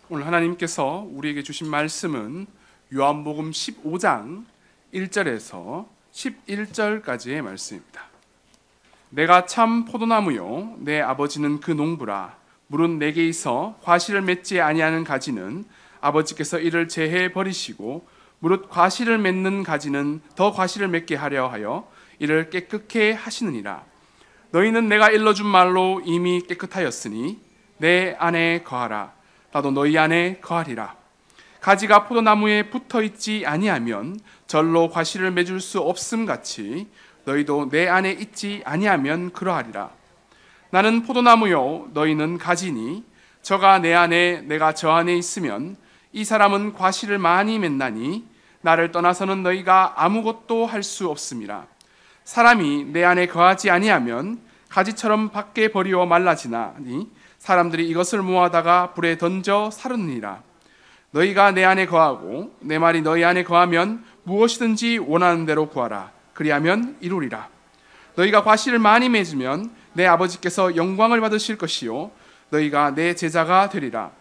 오늘 하나님께서 우리에게 주신 말씀은 요한복음 15장 1절에서 11절까지의 말씀입니다. 내가 참 포도나무요 내 아버지는 그 농부라. 물은 내게 있어 과실을 맺지 아니하는 가지는 아버지께서 이를 제해 버리시고 무릇 과실을 맺는 가지는 더 과실을 맺게 하려 하여 이를 깨끗게 하시느니라. 너희는 내가 일러준 말로 이미 깨끗하였으니 내 안에 거하라. 나도 너희 안에 거하리라. 가지가 포도나무에 붙어있지 아니하면 절로 과실을 맺을 수 없음 같이 너희도 내 안에 있지 아니하면 그러하리라. 나는 포도나무요 너희는 가지니 저가 내 안에 내가 저 안에 있으면 이 사람은 과실을 많이 맺나니 나를 떠나서는 너희가 아무것도 할 수 없음이라. 사람이 내 안에 거하지 아니하면 가지처럼 밖에 버리어 말라지나니 사람들이 이것을 모아다가 불에 던져 사르느니라. 너희가 내 안에 거하고 내 말이 너희 안에 거하면 무엇이든지 원하는 대로 구하라. 그리하면 이루리라. 너희가 과실을 많이 맺으면 내 아버지께서 영광을 받으실 것이요 너희가 내 제자가 되리라.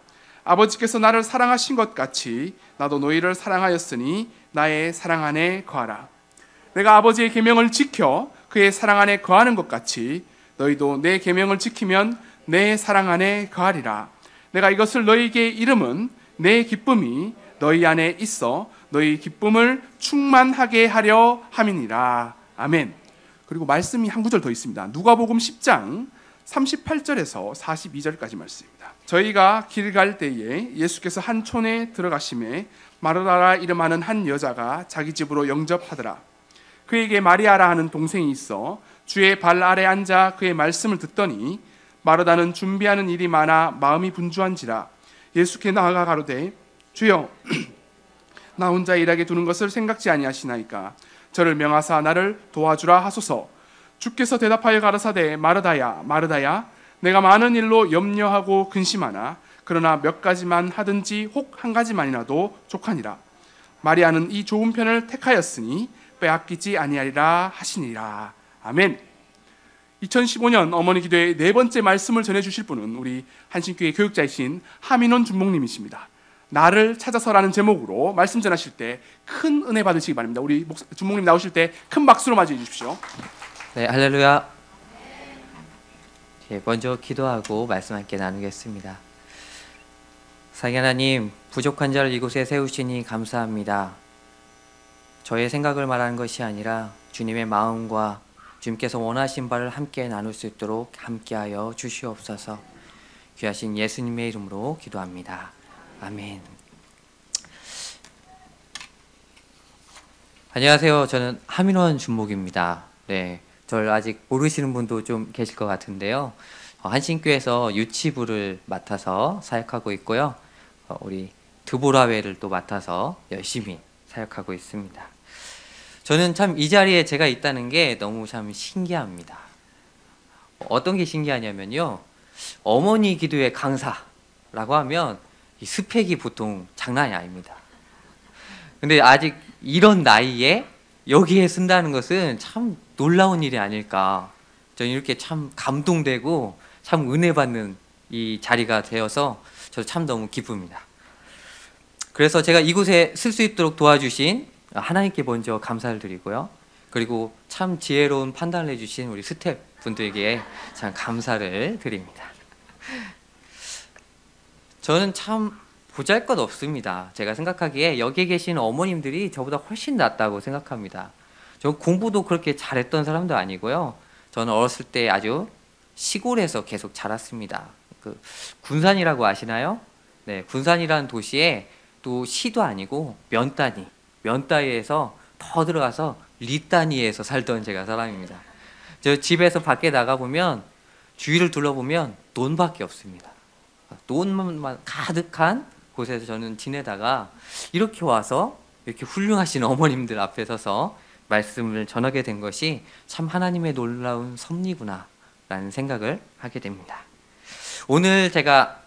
아버지께서 나를 사랑하신 것 같이 나도 너희를 사랑하였으니 나의 사랑 안에 거하라. 내가 아버지의 계명을 지켜 그의 사랑 안에 거하는 것 같이 너희도 내 계명을 지키면 내 사랑 안에 거하리라. 내가 이것을 너희에게 이름은 내 기쁨이 너희 안에 있어 너희 기쁨을 충만하게 하려 함이니라. 아멘. 그리고 말씀이 한 구절 더 있습니다. 누가복음 10장 38절에서 42절까지 말씀입니다. 저희가 길 갈 때에 예수께서 한 촌에 들어가심에 마르다라 이름하는 한 여자가 자기 집으로 영접하더라. 그에게 마리아라 하는 동생이 있어 주의 발 아래 앉아 그의 말씀을 듣더니 마르다는 준비하는 일이 많아 마음이 분주한지라 예수께 나아가 가로되 주여 나 혼자 일하게 두는 것을 생각지 아니하시나이까 저를 명하사 나를 도와주라 하소서. 주께서 대답하여 가라사대 마르다야 마르다야 내가 많은 일로 염려하고 근심하나 그러나 몇 가지만 하든지 혹 한 가지만이라도 족하니라. 마리아는 이 좋은 편을 택하였으니 빼앗기지 아니하리라 하시니라. 아멘. 2015년 어머니 기도의 네 번째 말씀을 전해주실 분은 우리 한신교회 교육자이신 하민원 준목님이십니다. 나를 찾아서라는 제목으로 말씀 전하실 때 큰 은혜 받으시기 바랍니다. 우리 준목님 나오실 때 큰 박수로 맞이해 주십시오. 네, 할렐루야. 먼저 기도하고 말씀 함께 나누겠습니다. 사랑하는 하나님, 부족한 자를 이곳에 세우시니 감사합니다. 저의 생각을 말하는 것이 아니라 주님의 마음과 주님께서 원하신 바를 함께 나눌 수 있도록 함께하여 주시옵소서. 귀하신 예수님의 이름으로 기도합니다. 아멘. 안녕하세요. 저는 하민원 준목입니다. 네, 저를 아직 모르시는 분도 좀 계실 것 같은데요. 한신교에서 유치부를 맡아서 사역하고 있고요. 우리 드보라회를 또 맡아서 열심히 사역하고 있습니다. 저는 참 이 자리에 제가 있다는 게 너무 참 신기합니다. 어떤 게 신기하냐면요. 어머니 기도의 강사라고 하면 이 스펙이 보통 장난이 아닙니다. 근데 아직 이런 나이에 여기에 쓴다는 것은 참 놀라운 일이 아닐까. 저는 이렇게 참 감동되고 참 은혜 받는 이 자리가 되어서 저 참 너무 기쁩니다. 그래서 제가 이곳에 쓸 수 있도록 도와주신 하나님께 먼저 감사를 드리고요. 그리고 참 지혜로운 판단을 해주신 우리 스태프분들에게 참 감사를 드립니다. 저는 참 보잘것없습니다. 제가 생각하기에 여기에 계신 어머님들이 저보다 훨씬 낫다고 생각합니다. 저 공부도 그렇게 잘했던 사람도 아니고요. 저는 어렸을 때 아주 시골에서 계속 자랐습니다. 그 군산이라고 아시나요? 네, 군산이라는 도시에 또 시도 아니고 면따위에서 더 들어가서 리따니에서 살던 제가 사람입니다. 저 집에서 밖에 나가보면 주위를 둘러보면 논밖에 없습니다. 논만 가득한 곳에서 저는 지내다가 이렇게 와서 이렇게 훌륭하신 어머님들 앞에 서서 말씀을 전하게 된 것이 참 하나님의 놀라운 섭리구나 라는 생각을 하게 됩니다. 오늘 제가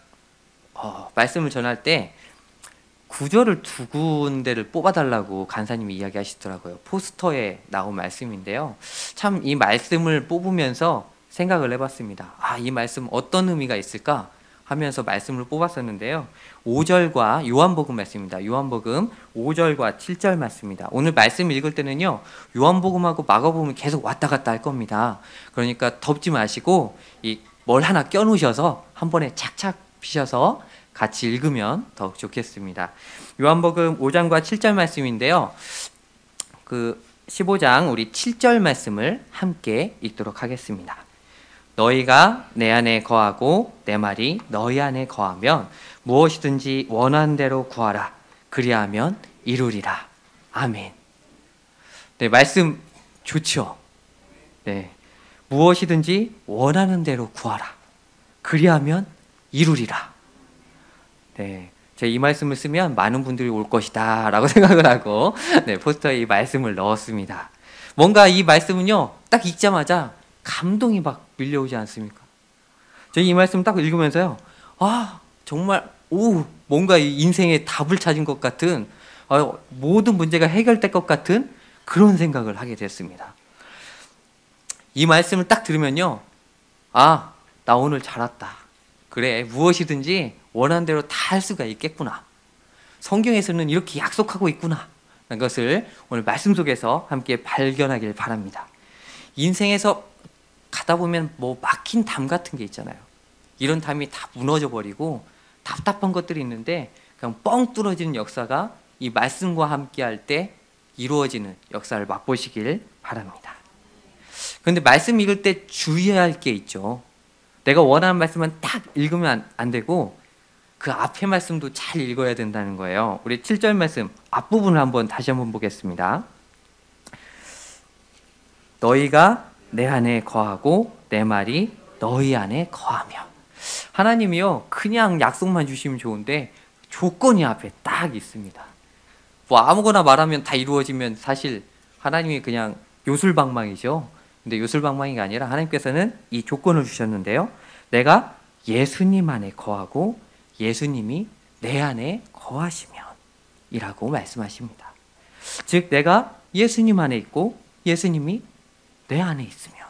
말씀을 전할 때 구절을 두 군데를 뽑아달라고 간사님이 이야기하시더라고요. 포스터에 나온 말씀인데요. 참 이 말씀을 뽑으면서 생각을 해봤습니다. 이 말씀 어떤 의미가 있을까? 하면서 말씀을 뽑았었는데요. 5절과 요한복음 말씀입니다. 요한복음 5절과 7절 말씀입니다. 오늘 말씀 읽을 때는요, 요한복음하고 마가복음이 계속 왔다 갔다 할 겁니다. 그러니까 덮지 마시고 뭘 하나 껴놓으셔서 한 번에 착착 피셔서 같이 읽으면 더욱 좋겠습니다. 요한복음 5장과 7절 말씀인데요. 그 15장 우리 7절 말씀을 함께 읽도록 하겠습니다. 너희가 내 안에 거하고 내 말이 너희 안에 거하면 무엇이든지 원하는 대로 구하라. 그리하면 이루리라. 아멘. 네, 말씀 좋죠? 네. 무엇이든지 원하는 대로 구하라. 그리하면 이루리라. 네. 제가 이 말씀을 쓰면 많은 분들이 올 것이다 라고 생각을 하고 네, 포스터에 이 말씀을 넣었습니다. 뭔가 이 말씀은요, 딱 읽자마자 감동이 막 밀려오지 않습니까? 저희 이 말씀 딱 읽으면서요, 정말 뭔가 이 인생의 답을 찾은 것 같은, 모든 문제가 해결될 것 같은 그런 생각을 하게 됐습니다. 이 말씀을 딱 들으면요, 나 오늘 잘 왔다. 그래, 무엇이든지 원하는 대로 다 할 수가 있겠구나. 성경에서는 이렇게 약속하고 있구나. 라는 것을 오늘 말씀 속에서 함께 발견하길 바랍니다. 인생에서 가다 보면 뭐 막힌 담 같은 게 있잖아요. 이런 담이 다 무너져 버리고 답답한 것들이 있는데 그냥 뻥 뚫어지는 역사가 이 말씀과 함께 할 때 이루어지는 역사를 맛보시길 바랍니다. 그런데 말씀 읽을 때 주의해야 할 게 있죠. 내가 원하는 말씀만 딱 읽으면 안 되고 그 앞에 말씀도 잘 읽어야 된다는 거예요. 우리 7절 말씀 앞부분을 다시 한번 보겠습니다. 너희가 내 안에 거하고 내 말이 너희 안에 거하며. 하나님이요, 그냥 약속만 주시면 좋은데 조건이 앞에 딱 있습니다. 뭐 아무거나 말하면 다 이루어지면 사실 하나님이 그냥 요술방망이죠. 근데 요술방망이가 아니라 하나님께서는 이 조건을 주셨는데요. 내가 예수님 안에 거하고 예수님이 내 안에 거하시면 이라고 말씀하십니다. 즉 내가 예수님 안에 있고 예수님이 내 안에 있으면.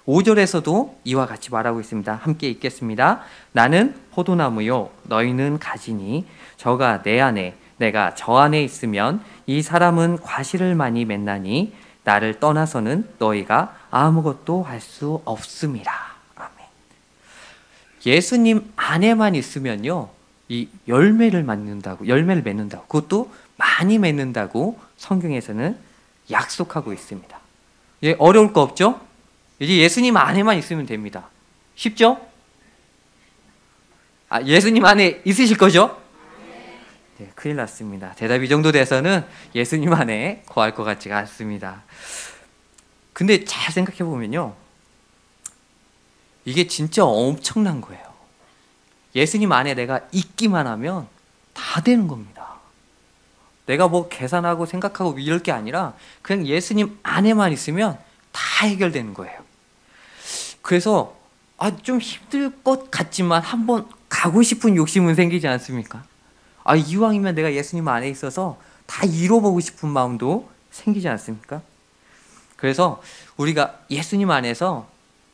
5절에서도 이와 같이 말하고 있습니다. 함께 읽겠습니다. 나는 포도나무요 너희는 가지니 저가 내 안에 내가 저 안에 있으면 이 사람은 과실을 많이 맺나니 나를 떠나서는 너희가 아무것도 할 수 없음이라. 아멘. 예수님 안에만 있으면요, 이 열매를 맺는다고, 그것도 많이 맺는다고 성경에서는 약속하고 있습니다. 어려울 거 없죠? 이제 예수님 안에만 있으면 됩니다. 쉽죠? 예수님 안에 있으실 거죠? 네, 큰일 났습니다. 대답 이 정도 돼서는 예수님 안에 거할 것 같지가 않습니다. 근데 잘 생각해 보면요, 이게 진짜 엄청난 거예요. 예수님 안에 내가 있기만 하면 다 되는 겁니다. 내가 뭐 계산하고 생각하고 이럴 게 아니라 그냥 예수님 안에만 있으면 다 해결되는 거예요. 그래서 좀 힘들 것 같지만 한번 가고 싶은 욕심은 생기지 않습니까? 이왕이면 내가 예수님 안에 있어서 다 이뤄보고 싶은 마음도 생기지 않습니까? 그래서 우리가 예수님 안에서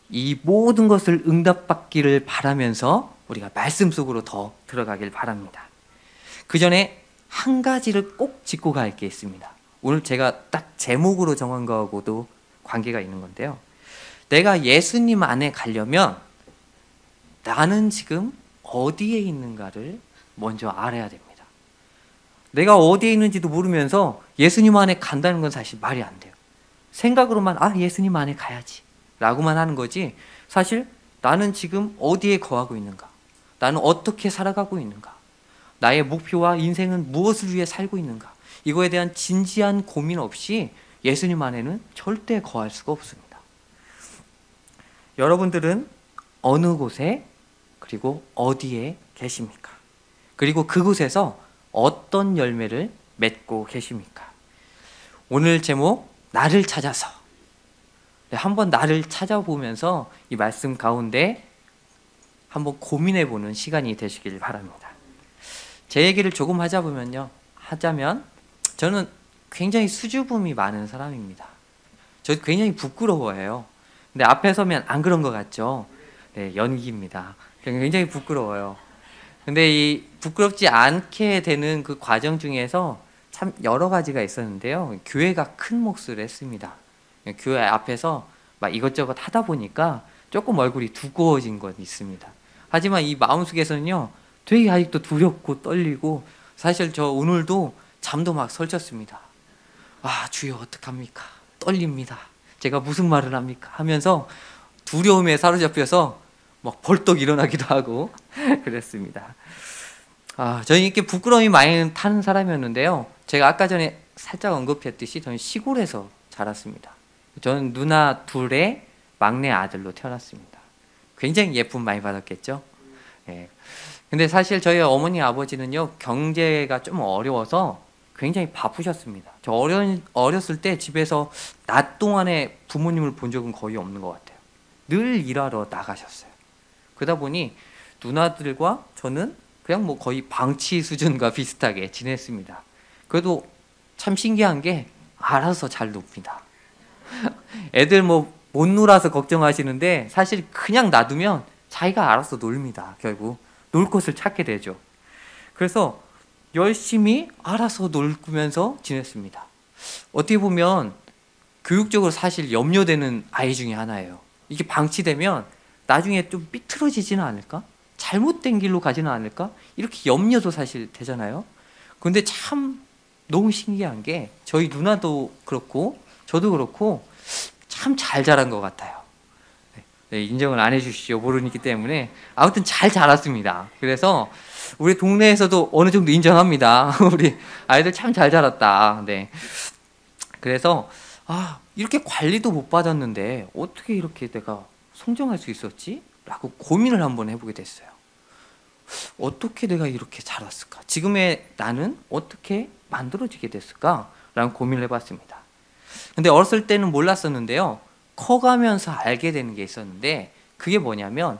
이 모든 것을 응답받기를 바라면서 우리가 말씀 속으로 더 들어가길 바랍니다. 그 전에 한 가지를 꼭 짚고 갈 게 있습니다. 오늘 제가 딱 제목으로 정한 거하고도 관계가 있는 건데요. 내가 예수님 안에 가려면 나는 지금 어디에 있는가를 먼저 알아야 됩니다. 내가 어디에 있는지도 모르면서 예수님 안에 간다는 건 사실 말이 안 돼요. 생각으로만 예수님 안에 가야지 라고만 하는 거지, 사실 나는 지금 어디에 거하고 있는가, 나는 어떻게 살아가고 있는가, 나의 목표와 인생은 무엇을 위해 살고 있는가, 이거에 대한 진지한 고민 없이 예수님 안에는 절대 거할 수가 없습니다. 여러분들은 어느 곳에 그리고 어디에 계십니까? 그리고 그곳에서 어떤 열매를 맺고 계십니까? 오늘 제목 나를 찾아서. 한번 나를 찾아보면서 이 말씀 가운데 한번 고민해보는 시간이 되시길 바랍니다. 제 얘기를 조금 하자면 저는 굉장히 수줍음이 많은 사람입니다. 저 굉장히 부끄러워해요. 근데 앞에 서면 안 그런 것 같죠? 네, 연기입니다. 굉장히 부끄러워요. 근데 이 부끄럽지 않게 되는 그 과정 중에서 참 여러 가지가 있었는데요. 교회가 큰 몫을 했습니다. 교회 앞에서 막 이것저것 하다 보니까 조금 얼굴이 두꺼워진 건 있습니다. 하지만 이 마음속에서는요, 되게 아직도 두렵고 떨리고, 사실 저 오늘도 잠도 막 설쳤습니다. 아, 주여 어떡합니까? 떨립니다. 제가 무슨 말을 합니까? 하면서 두려움에 사로잡혀서 막 벌떡 일어나기도 하고 그랬습니다. 저는 이렇게 부끄러움이 많이 타는 사람이었는데요. 제가 아까 전에 살짝 언급했듯이 저는 시골에서 자랐습니다. 저는 누나 둘의 막내 아들로 태어났습니다. 굉장히 예쁨 많이 받았겠죠. 예. 근데 사실 저희 어머니 아버지는요, 경제가 좀 어려워서 굉장히 바쁘셨습니다. 저 어렸을 때 집에서 낮 동안에 부모님을 본 적은 거의 없는 것 같아요. 늘 일하러 나가셨어요. 그러다 보니 누나들과 저는 그냥 뭐 거의 방치 수준과 비슷하게 지냈습니다. 그래도 참 신기한 게 알아서 잘 놉니다. 애들 뭐 못 놀아서 걱정하시는데 사실 그냥 놔두면 자기가 알아서 놀입니다. 결국 놀 곳을 찾게 되죠. 그래서 열심히 알아서 놀면서 지냈습니다. 어떻게 보면 교육적으로 사실 염려되는 아이 중에 하나예요. 이게 방치되면 나중에 좀 삐뚤어지지는 않을까? 잘못된 길로 가지는 않을까? 이렇게 염려도 사실 되잖아요. 그런데 참 너무 신기한 게 저희 누나도 그렇고 저도 그렇고 참 잘 자란 것 같아요. 네, 인정을 안 해주시죠. 모르기 때문에. 아무튼 잘 자랐습니다. 그래서 우리 동네에서도 어느 정도 인정합니다. 우리 아이들 참 잘 자랐다. 네. 그래서 이렇게 관리도 못 받았는데 어떻게 이렇게 내가 성장할 수 있었지? 라고 고민을 한번 해보게 됐어요. 어떻게 내가 이렇게 자랐을까? 지금의 나는 어떻게 만들어지게 됐을까? 라는 고민을 해봤습니다. 근데 어렸을 때는 몰랐었는데요. 커가면서 알게 되는 게 있었는데 그게 뭐냐면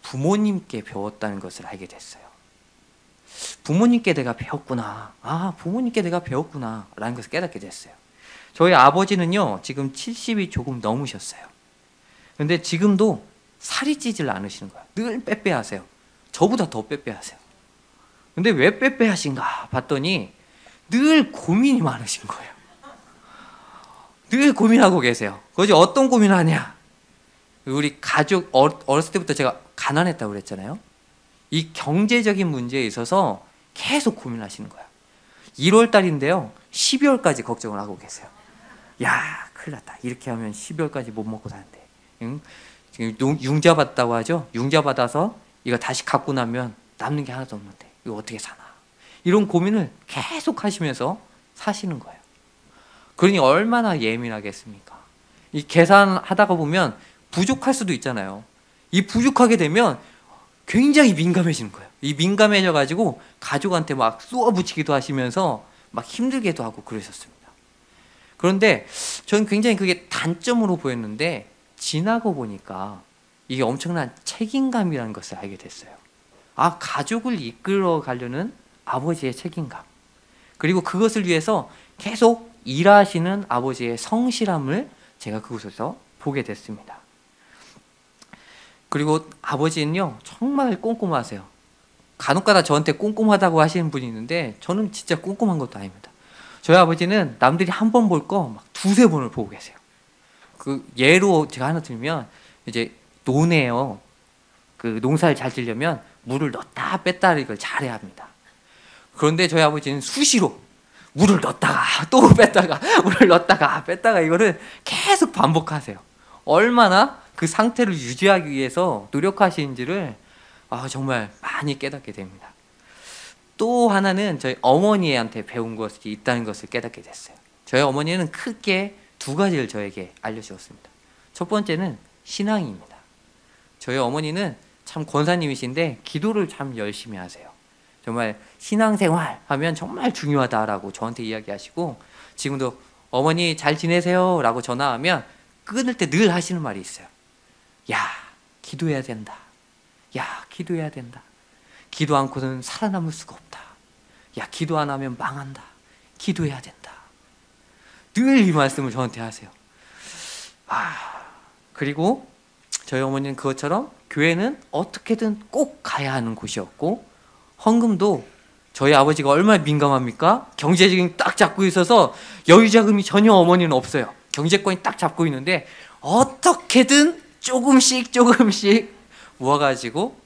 부모님께 배웠다는 것을 알게 됐어요. 부모님께 내가 배웠구나. 부모님께 내가 배웠구나. 라는 것을 깨닫게 됐어요. 저희 아버지는요, 지금 70이 조금 넘으셨어요. 근데 지금도 살이 찌질 않으시는 거예요. 늘 빼빼하세요. 저보다 더 빼빼하세요. 근데 왜 빼빼하신가 봤더니 늘 고민이 많으신 거예요. 늘 고민하고 계세요. 그것이 어떤 고민을 하냐? 우리 가족, 어렸을 때부터 제가 가난했다고 그랬잖아요. 이 경제적인 문제에 있어서 계속 고민하시는 거예요. 1월 달인데요. 12월까지 걱정을 하고 계세요. 야, 큰일 났다. 이렇게 하면 12월까지 못 먹고 사는데. 응? 지금 융자 받다고 하죠. 융자 받아서 이거 다시 갖고 나면 남는 게 하나도 없는데 이거 어떻게 사나. 이런 고민을 계속 하시면서 사시는 거예요. 그러니 얼마나 예민하겠습니까? 이 계산하다가 보면 부족할 수도 있잖아요. 이 부족하게 되면 굉장히 민감해지는 거예요. 이 민감해져 가지고 가족한테 막 쏘아붙이기도 하시면서 막 힘들게도 하고 그러셨습니다. 그런데 저는 굉장히 그게 단점으로 보였는데 지나고 보니까 이게 엄청난 책임감이라는 것을 알게 됐어요. 가족을 이끌어 가려는 아버지의 책임감. 그리고 그것을 위해서 계속 일하시는 아버지의 성실함을 제가 그곳에서 보게 됐습니다. 그리고 아버지는요, 정말 꼼꼼하세요. 간혹가다 저한테 꼼꼼하다고 하시는 분이 있는데 저는 진짜 꼼꼼한 것도 아닙니다. 저희 아버지는 남들이 한 번 볼 거 막 두세 번을 보고 계세요. 그 예로 제가 하나 들면 이제 논에요. 그 농사를 잘 지려면 물을 넣었다 뺐다 이걸 잘해야 합니다. 그런데 저희 아버지는 수시로 물을 넣었다가 또 뺐다가 물을 넣었다가 뺐다가 이거를 계속 반복하세요. 얼마나 그 상태를 유지하기 위해서 노력하시는지를 정말 많이 깨닫게 됩니다. 또 하나는 저희 어머니한테 배운 것이 있다는 것을 깨닫게 됐어요. 저희 어머니는 크게 두 가지를 저에게 알려주었습니다. 첫 번째는 신앙입니다. 저희 어머니는 참 권사님이신데 기도를 참 열심히 하세요. 정말 신앙생활 하면 정말 중요하다라고 저한테 이야기하시고 지금도 어머니 잘 지내세요 라고 전화하면 끊을 때 늘 하시는 말이 있어요. 야, 기도해야 된다. 야, 기도해야 된다. 기도 않고는 살아남을 수가 없다. 야, 기도 안 하면 망한다. 기도해야 된다. 늘 이 말씀을 저한테 하세요. 그리고 저희 어머니는 그것처럼 교회는 어떻게든 꼭 가야 하는 곳이었고, 헌금도 저희 아버지가 얼마나 민감합니까? 경제적인 딱 잡고 있어서 여유자금이 전혀 어머니는 없어요. 경제권이 딱 잡고 있는데 어떻게든 조금씩 모아가지고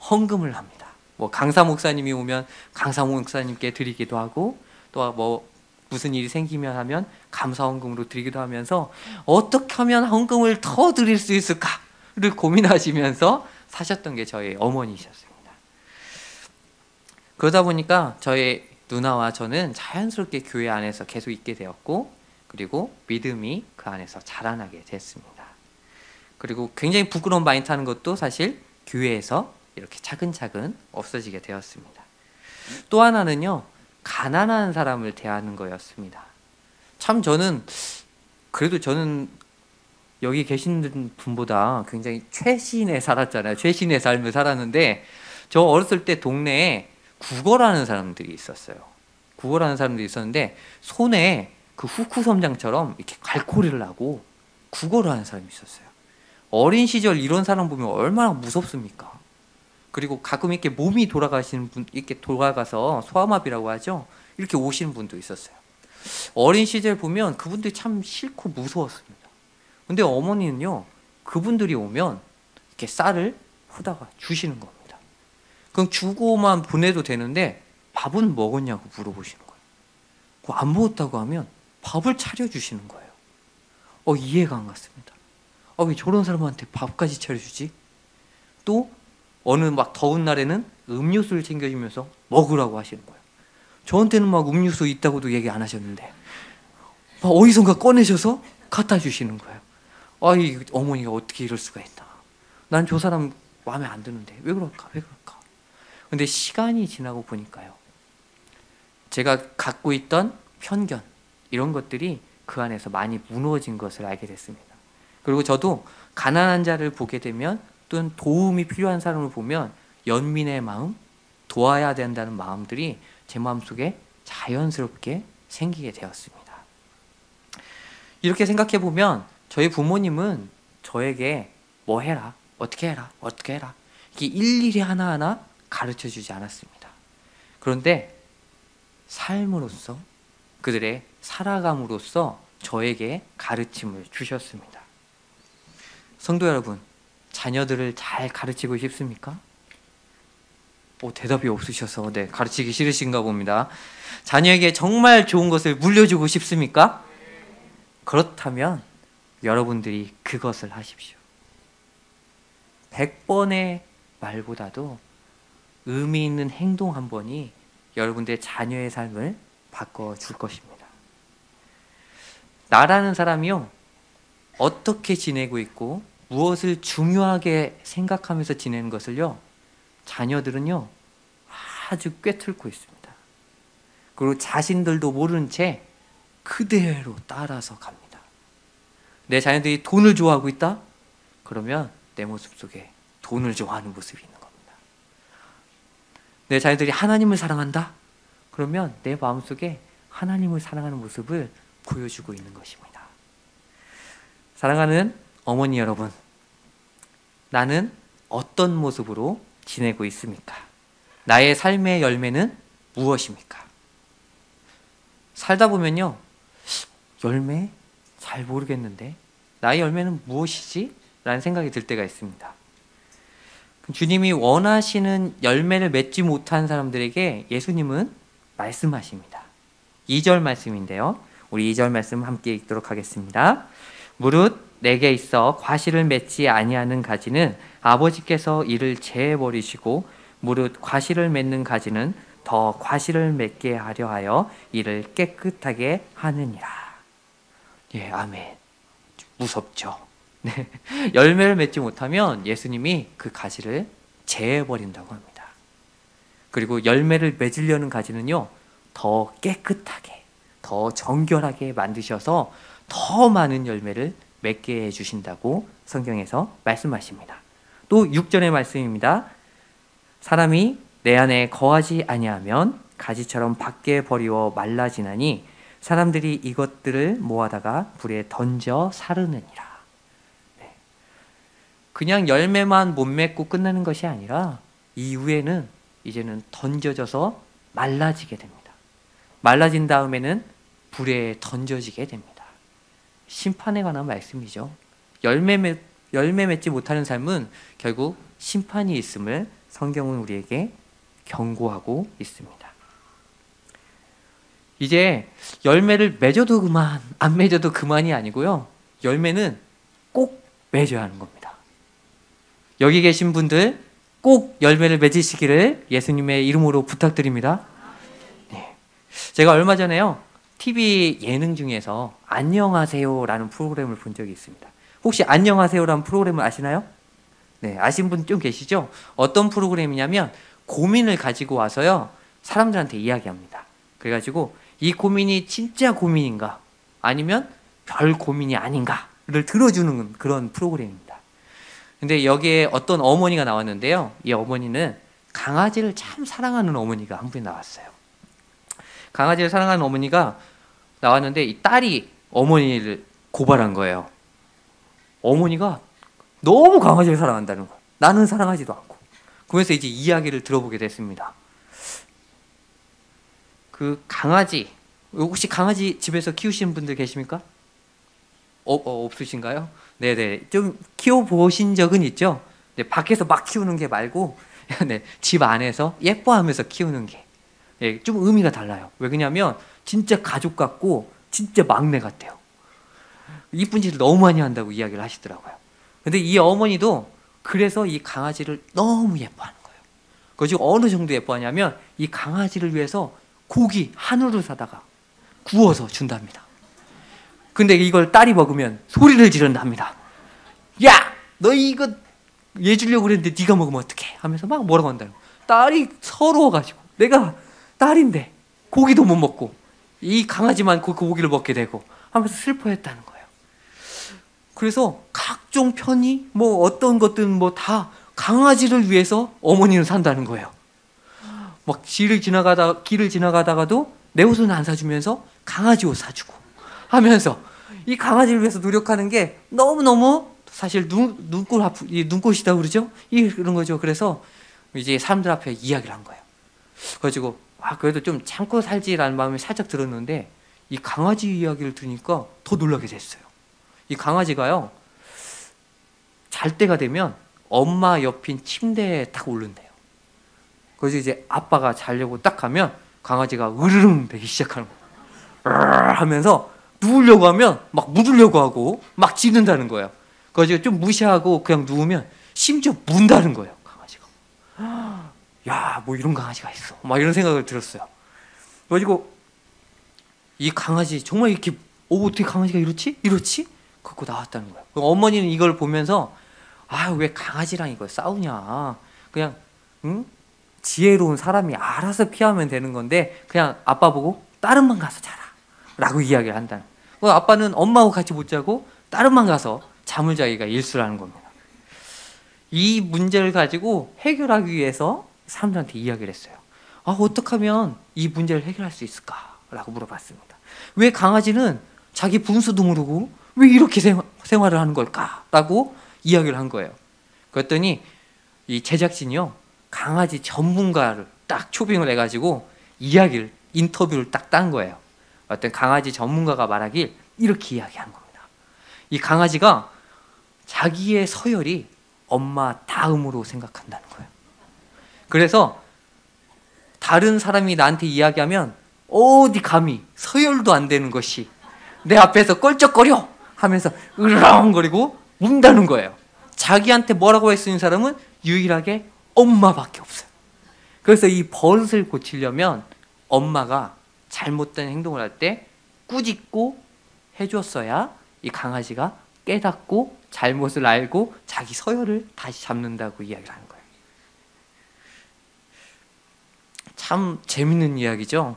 헌금을 합니다. 뭐 강사 목사님이 오면 강사 목사님께 드리기도 하고, 또 뭐 무슨 일이 생기면 하면 감사 헌금으로 드리기도 하면서 어떻게 하면 헌금을 더 드릴 수 있을까를 고민하시면서 사셨던 게 저희 어머니셨습니다. 그러다 보니까 저희 누나와 저는 자연스럽게 교회 안에서 계속 있게 되었고, 그리고 믿음이 그 안에서 자라나게 됐습니다. 그리고 굉장히 부끄러운 많이 타는 것도 사실 교회에서 이렇게 차근차근 없어지게 되었습니다. 또 하나는요, 가난한 사람을 대하는 거였습니다. 참 그래도 저는 여기 계신 분보다 굉장히 최신에 살았잖아요. 최신의 삶을 살았는데, 저 어렸을 때 동네에 국어라는 사람들이 있었어요. 국어라는 사람들이 있었는데 손에 그 후쿠 섬장처럼 이렇게 갈고리를 하고 국어를 하는 사람이 있었어요. 어린 시절 이런 사람 보면 얼마나 무섭습니까? 그리고 가끔 이렇게 몸이 돌아가시는 분, 이렇게 돌아가서 소아마비라고 하죠. 이렇게 오시는 분도 있었어요. 어린 시절 보면 그분들이 참 싫고 무서웠습니다. 근데 어머니는요, 그분들이 오면 이렇게 쌀을 후다가 주시는 겁니다. 그럼 주고만 보내도 되는데 밥은 먹었냐고 물어보시는 거예요. 안 먹었다고 하면 밥을 차려주시는 거예요. 이해가 안 갔습니다. 왜 저런 사람한테 밥까지 차려주지? 또 어느 막 더운 날에는 음료수를 챙겨주면서 먹으라고 하시는 거예요. 저한테는 막 음료수 있다고도 얘기 안 하셨는데 막 어디선가 꺼내셔서 갖다 주시는 거예요. 이 어머니가 어떻게 이럴 수가 있다. 난 저 사람 마음에 안 드는데 왜 그럴까? 근데 시간이 지나고 보니까요, 제가 갖고 있던 편견, 이런 것들이 그 안에서 많이 무너진 것을 알게 됐습니다. 그리고 저도 가난한 자를 보게 되면, 또는 도움이 필요한 사람을 보면 연민의 마음, 도와야 된다는 마음들이 제 마음속에 자연스럽게 생기게 되었습니다. 이렇게 생각해 보면 저희 부모님은 저에게 뭐 해라, 어떻게 해라 이렇게 일일이 하나하나 가르쳐 주지 않았습니다. 그런데 삶으로서, 그들의 살아감으로써 저에게 가르침을 주셨습니다. 성도 여러분, 자녀들을 잘 가르치고 싶습니까? 대답이 없으셔서 가르치기 싫으신가 봅니다. 자녀에게 정말 좋은 것을 물려주고 싶습니까? 그렇다면 여러분들이 그것을 하십시오. 100번의 말보다도 의미 있는 행동 한 번이 여러분들의 자녀의 삶을 바꿔줄 것입니다. 나라는 사람이요, 어떻게 지내고 있고 무엇을 중요하게 생각하면서 지내는 것을요, 자녀들은요 아주 꿰뚫고 있습니다. 그리고 자신들도 모르는 채 그대로 따라서 갑니다. 내 자녀들이 돈을 좋아하고 있다? 그러면 내 모습 속에 돈을 좋아하는 모습이 있는 겁니다. 내 자녀들이 하나님을 사랑한다? 그러면 내 마음속에 하나님을 사랑하는 모습을 보여주고 있는 것입니다. 사랑하는 어머니 여러분, 나는 어떤 모습으로 지내고 있습니까? 나의 삶의 열매는 무엇입니까? 살다 보면요, 열매? 잘 모르겠는데 나의 열매는 무엇이지? 라는 생각이 들 때가 있습니다. 주님이 원하시는 열매를 맺지 못한 사람들에게 예수님은 말씀하십니다. 2절 말씀인데요, 우리 2절 말씀 함께 읽도록 하겠습니다. 무릇 내게 있어 과실을 맺지 아니하는 가지는 아버지께서 이를 제해버리시고, 무릇 과실을 맺는 가지는 더 과실을 맺게 하려 하여 이를 깨끗하게 하느니라. 아멘. 무섭죠? 네. 열매를 맺지 못하면 예수님이 그 가지를 제해버린다고 합니다. 그리고 열매를 맺으려는 가지는요, 더 깨끗하게, 더 정결하게 만드셔서 더 많은 열매를 맺게 해주신다고 성경에서 말씀하십니다. 또 6절의 말씀입니다. 사람이 내 안에 거하지 아니하면 가지처럼 밖에 버리워 말라지나니 사람들이 이것들을 모아다가 불에 던져 사르느니라. 그냥 열매만 못 맺고 끝나는 것이 아니라 이후에는 이제는 던져져서 말라지게 됩니다. 말라진 다음에는 불에 던져지게 됩니다. 심판에 관한 말씀이죠. 열매 맺지 못하는 삶은 결국 심판이 있음을 성경은 우리에게 경고하고 있습니다. 이제 열매를 맺어도 그만, 안 맺어도 그만이 아니고요. 열매는 꼭 맺어야 하는 겁니다. 여기 계신 분들 꼭 열매를 맺으시기를 예수님의 이름으로 부탁드립니다. 네. 제가 얼마 전에요, TV 예능 중에서 안녕하세요라는 프로그램을 본 적이 있습니다. 혹시 안녕하세요라는 프로그램을 아시나요? 네, 아신 분 좀 계시죠? 어떤 프로그램이냐면 고민을 가지고 와서요, 사람들한테 이야기합니다. 그래가지고 이 고민이 진짜 고민인가 아니면 별 고민이 아닌가를 들어주는 그런 프로그램입니다. 근데 여기에 어떤 어머니가 나왔는데요, 이 어머니는 강아지를 참 사랑하는 어머니가 한 분이 나왔어요. 강아지를 사랑하는 어머니가 나왔는데 이 딸이 어머니를 고발한 거예요. 어머니가 너무 강아지를 사랑한다는 거예요. 나는 사랑하지도 않고. 그래서 이제 이야기를 들어보게 됐습니다. 그 강아지, 혹시 강아지 집에서 키우시는 분들 계십니까? 없으신가요? 네네, 좀 키워보신 적은 있죠? 네, 밖에서 막 키우는 게 말고 네, 집 안에서 예뻐하면서 키우는 게 네, 좀 의미가 달라요. 왜 그러냐면 진짜 가족 같고 진짜 막내 같아요. 이쁜 짓을 너무 많이 한다고 이야기를 하시더라고요. 근데 이 어머니도 그래서 이 강아지를 너무 예뻐하는 거예요. 그리고 어느 정도 예뻐하냐면 이 강아지를 위해서 고기 한우를 사다가 구워서 준답니다. 근데 이걸 딸이 먹으면 소리를 지른답니다. 야! 너 이거 얘 주려고 그랬는데 네가 먹으면 어떡해? 하면서 막 뭐라고 한다는 거예요. 딸이 서러워가지고 내가 딸인데 고기도 못 먹고 이 강아지만 그 고기를 먹게 되고 하면서 슬퍼했다는 거예요. 그래서 각종 편의 뭐 어떤 것들은 뭐 다 강아지를 위해서 어머니는 산다는 거예요. 막 길을 지나가다가도 내 옷은 안 사주면서 강아지 옷 사주고 하면서 이 강아지를 위해서 노력하는 게 너무너무 사실 눈꽃이다 그러죠? 이런 거죠. 그래서 이제 사람들 앞에 이야기를 한 거예요. 그래가지고 그래도 좀 참고 살지라는 마음이 살짝 들었는데 이 강아지 이야기를 들으니까 더 놀라게 됐어요. 이 강아지가요, 잘 때가 되면 엄마 옆인 침대에 딱 오른대요. 그래서 이제 아빠가 자려고 딱 가면 강아지가 으르릉 대기 시작하는 거예요. 하면서 누우려고 하면 막 묻으려고 하고 막 짖는다는 거예요. 그래서 좀 무시하고 그냥 누우면 심지어 문다는 거예요, 강아지가. 야, 뭐 이런 강아지가 있어. 막 이런 생각을 들었어요. 그래가지고 이 강아지 정말 이렇게 어떻게 강아지가 이렇지? 갖고 나왔다는 거예요. 어머니는 이걸 보면서 왜 강아지랑 이걸 싸우냐. 그냥 지혜로운 사람이 알아서 피하면 되는 건데 그냥 아빠 보고 다른 방 가서 자라 라고 이야기를 한다는 거예요. 아빠는 엄마하고 같이 못 자고 다른 방 가서 잠을 자기가 일수라는 겁니다. 이 문제를 가지고 해결하기 위해서 사람들한테 이야기를 했어요. 어떻게 하면 이 문제를 해결할 수 있을까? 라고 물어봤습니다. 왜 강아지는 자기 분수도 모르고 왜 이렇게 생활을 하는 걸까? 라고 이야기를 한 거예요. 그랬더니 이 제작진이요, 강아지 전문가를 딱 초빙을 해가지고 인터뷰를 딱 딴 거예요. 어떤 강아지 전문가가 말하길 이렇게 이야기한 겁니다. 이 강아지가 자기의 서열이 엄마 다음으로 생각한다는 거예요. 그래서 다른 사람이 나한테 이야기하면 어디 감히 서열도 안 되는 것이 내 앞에서 껄쩍거려 하면서 으렁거리고 운다는 거예요. 자기한테 뭐라고 할 수 있는 사람은 유일하게 엄마밖에 없어요. 그래서 이 버릇을 고치려면 엄마가 잘못된 행동을 할 때 꾸짖고 해줬어야 이 강아지가 깨닫고 잘못을 알고 자기 서열을 다시 잡는다고 이야기를 하는 거예요. 참 재밌는 이야기죠.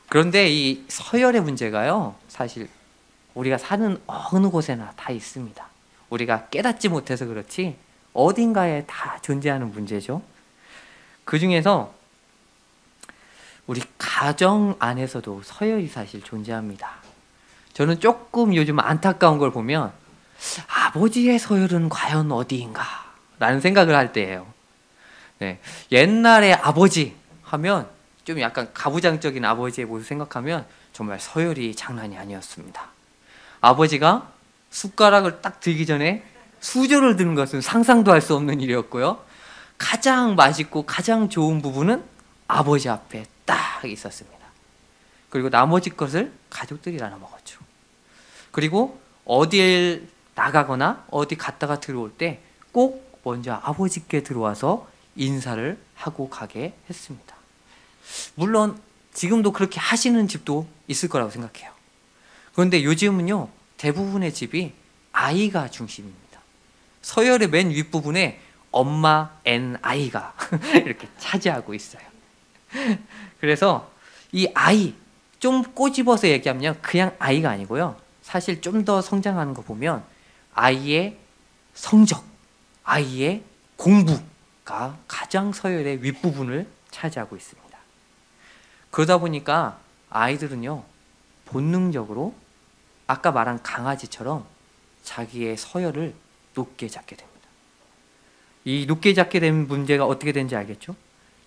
그런데 이 서열의 문제가요, 사실 우리가 사는 어느 곳에나 다 있습니다. 우리가 깨닫지 못해서 그렇지 어딘가에 다 존재하는 문제죠. 그 중에서 우리 가정 안에서도 서열이 사실 존재합니다. 저는 조금 요즘 안타까운 걸 보면 아버지의 서열은 과연 어디인가? 라는 생각을 할 때예요. 네, 옛날에 아버지 하면 좀 약간 가부장적인 아버지의 모습 생각하면 정말 서열이 장난이 아니었습니다. 아버지가 숟가락을 딱 들기 전에 수저를 드는 것은 상상도 할 수 없는 일이었고요. 가장 맛있고 가장 좋은 부분은 아버지 앞에 딱 있었습니다. 그리고 나머지 것을 가족들이 나눠 먹었죠. 그리고 어디에 나가거나 어디 갔다가 들어올 때 꼭 먼저 아버지께 들어와서 인사를 하고 가게 했습니다. 물론 지금도 그렇게 하시는 집도 있을 거라고 생각해요. 그런데 요즘은요, 대부분의 집이 아이가 중심입니다. 서열의 맨 윗부분에 엄마 앤 아이가 이렇게 차지하고 있어요. 그래서 이 아이, 좀 꼬집어서 얘기하면 그냥 아이가 아니고요. 사실 좀 더 성장하는 거 보면 아이의 성적, 아이의 공부가 가장 서열의 윗부분을 차지하고 있습니다. 그러다 보니까 아이들은요, 본능적으로 아까 말한 강아지처럼 자기의 서열을 높게 잡게 됩니다. 이 높게 잡게 된 문제가 어떻게 되는지 알겠죠?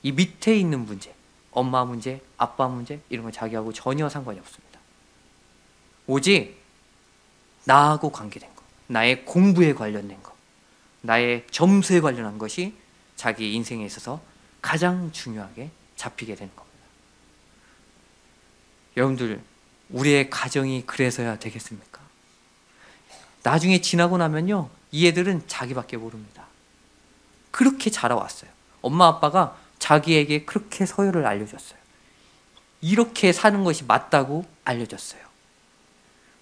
이 밑에 있는 문제, 엄마 문제, 아빠 문제, 이런 건 자기하고 전혀 상관이 없습니다. 오직 나하고 관계된 것, 나의 공부에 관련된 것, 나의 점수에 관련한 것이 자기 인생에 있어서 가장 중요하게 잡히게 되는 겁니다. 여러분들, 우리의 가정이 그래서야 되겠습니까? 나중에 지나고 나면요, 이 애들은 자기밖에 모릅니다. 그렇게 자라왔어요. 엄마 아빠가 자기에게 그렇게 서열을 알려줬어요. 이렇게 사는 것이 맞다고 알려줬어요.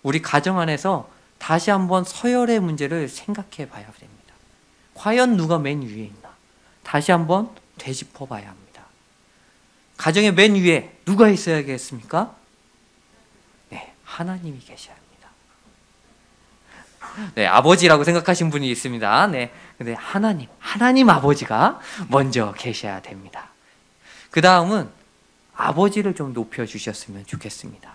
우리 가정 안에서 다시 한번 서열의 문제를 생각해 봐야 됩니다. 과연 누가 맨 위에 있나? 다시 한번 되짚어 봐야 합니다. 가정의 맨 위에 누가 있어야겠습니까? 네, 하나님이 계셔야 합니다. 네, 아버지라고 생각하신 분이 있습니다. 네, 근데 하나님 아버지가 먼저 계셔야 됩니다. 그 다음은 아버지를 좀 높여주셨으면 좋겠습니다.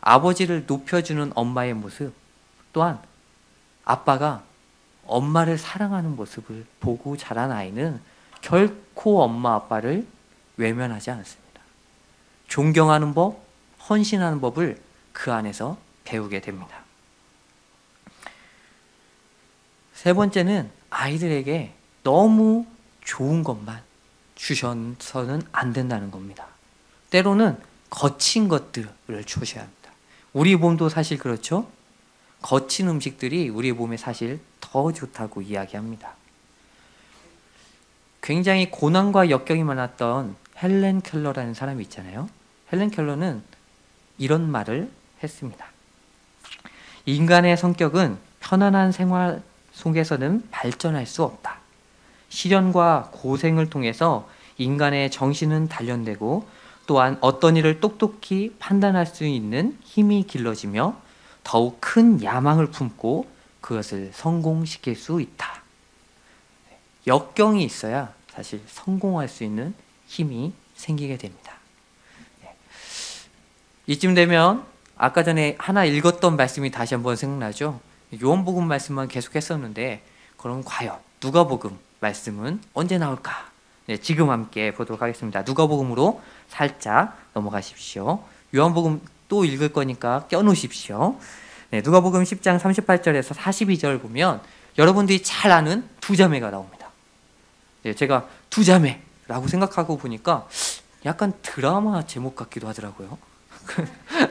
아버지를 높여주는 엄마의 모습, 또한 아빠가 엄마를 사랑하는 모습을 보고 자란 아이는 결코 엄마 아빠를 외면하지 않습니다. 존경하는 법, 헌신하는 법을 그 안에서 배우게 됩니다. 세 번째는 아이들에게 너무 좋은 것만 주셔서는 안 된다는 겁니다. 때로는 거친 것들을 주셔야 합니다. 우리 몸도 사실 그렇죠? 거친 음식들이 우리 몸에 사실 더 좋다고 이야기합니다. 굉장히 고난과 역경이 많았던 헬렌 켈러라는 사람이 있잖아요. 헬렌 켈러는 이런 말을 했습니다. 인간의 성격은 편안한 생활 속에서는 발전할 수 없다. 시련과 고생을 통해서 인간의 정신은 단련되고 또한 어떤 일을 똑똑히 판단할 수 있는 힘이 길러지며 더욱 큰 야망을 품고 그것을 성공시킬 수 있다. 역경이 있어야 사실 성공할 수 있는 힘이 생기게 됩니다. 이쯤 되면 아까 전에 하나 읽었던 말씀이 다시 한번 생각나죠. 요한복음 말씀만 계속 했었는데 그럼 과연 누가복음 말씀은 언제 나올까? 네, 지금 함께 보도록 하겠습니다. 누가복음으로 살짝 넘어가십시오. 요한복음 또 읽을 거니까 껴놓으십시오. 네, 누가복음 10장 38절에서 42절 보면 여러분들이 잘 아는 두 자매가 나옵니다. 네, 제가 두 자매라고 생각하고 보니까 약간 드라마 제목 같기도 하더라고요.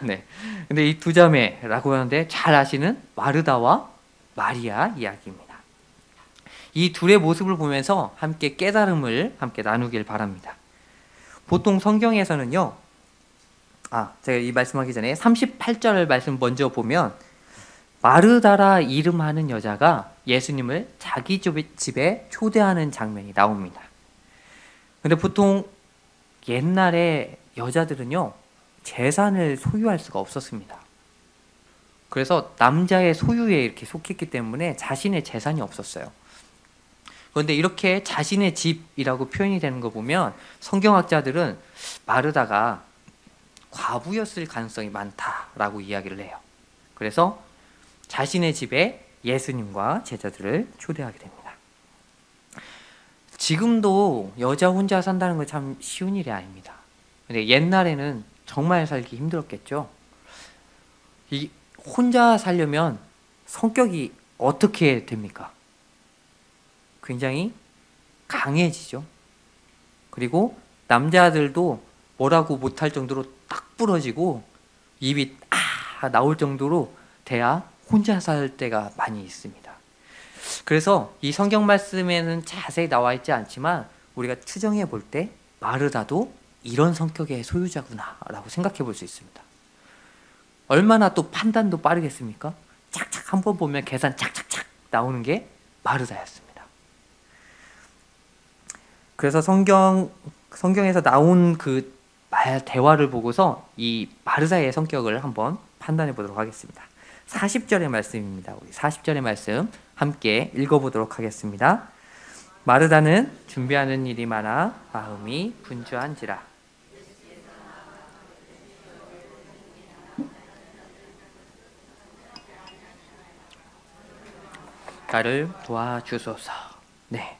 네, 근데 이 두 자매라고 하는데 잘 아시는 마르다와 마리아 이야기입니다. 이 둘의 모습을 보면서 함께 깨달음을 함께 나누길 바랍니다. 보통 성경에서는요, 제가 이 말씀하기 전에 38절 말씀 먼저 보면 마르다라 이름하는 여자가 예수님을 자기 집에 초대하는 장면이 나옵니다. 근데 보통 옛날에 여자들은요, 재산을 소유할 수가 없었습니다. 그래서 남자의 소유에 이렇게 속했기 때문에 자신의 재산이 없었어요. 그런데 이렇게 자신의 집이라고 표현이 되는 거 보면 성경학자들은 마르다가 과부였을 가능성이 많다라고 이야기를 해요. 그래서 자신의 집에 예수님과 제자들을 초대하게 됩니다. 지금도 여자 혼자 산다는 건 참 쉬운 일이 아닙니다. 근데 옛날에는 정말 살기 힘들었겠죠. 이 혼자 살려면 성격이 어떻게 됩니까? 굉장히 강해지죠. 그리고 남자들도 뭐라고 못할 정도로 딱 부러지고 입이 나올 정도로 돼야 혼자 살 때가 많이 있습니다. 그래서 이 성경 말씀에는 자세히 나와 있지 않지만 우리가 추정해 볼 때 마르다도 이런 성격의 소유자구나 라고 생각해 볼 수 있습니다. 얼마나 또 판단도 빠르겠습니까? 착착 한번 보면 계산 착착착 나오는 게 마르다였습니다. 그래서 성경에서 나온 그 대화를 보고서 이 마르다의 성격을 한번 판단해 보도록 하겠습니다. 40절의 말씀입니다. 우리 40절의 말씀 함께 읽어보도록 하겠습니다. 마르다는 준비하는 일이 많아 마음이 분주한지라. 나를 도와주소서. 네,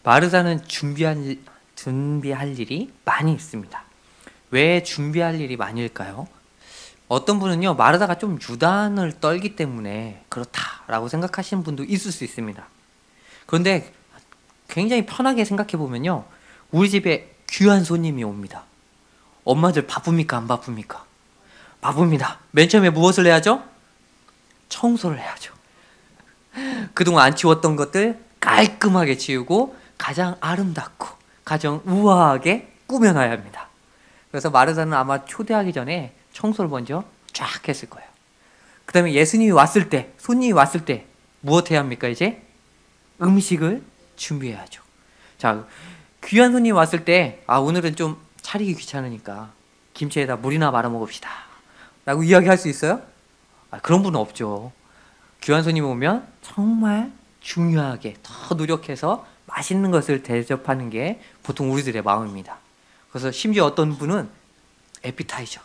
마르다는 준비할 일이 많이 있습니다. 왜 준비할 일이 많을까요? 어떤 분은요, 마르다가 좀 유단을 떨기 때문에 그렇다라고 생각하시는 분도 있을 수 있습니다. 그런데 굉장히 편하게 생각해 보면요, 우리 집에 귀한 손님이 옵니다. 엄마들 바쁩니까? 안 바쁩니까? 바쁩니다. 맨 처음에 무엇을 해야죠? 청소를 해야죠. 그동안 안 치웠던 것들 깔끔하게 치우고 가장 아름답고 가장 우아하게 꾸며놔야 합니다. 그래서 마르다는 아마 초대하기 전에 청소를 먼저 쫙 했을 거예요. 그 다음에 예수님이 왔을 때, 손님이 왔을 때 무엇 해야 합니까? 이제 음식을 준비해야죠. 자, 귀한 손님이 왔을 때 오늘은 좀 차리기 귀찮으니까 김치에다 물이나 말아 먹읍시다 라고 이야기할 수 있어요? 그런 분은 없죠. 귀한 손님이 오면 정말 중요하게 더 노력해서 맛있는 것을 대접하는 게 보통 우리들의 마음입니다. 그래서 심지어 어떤 분은 에피타이저,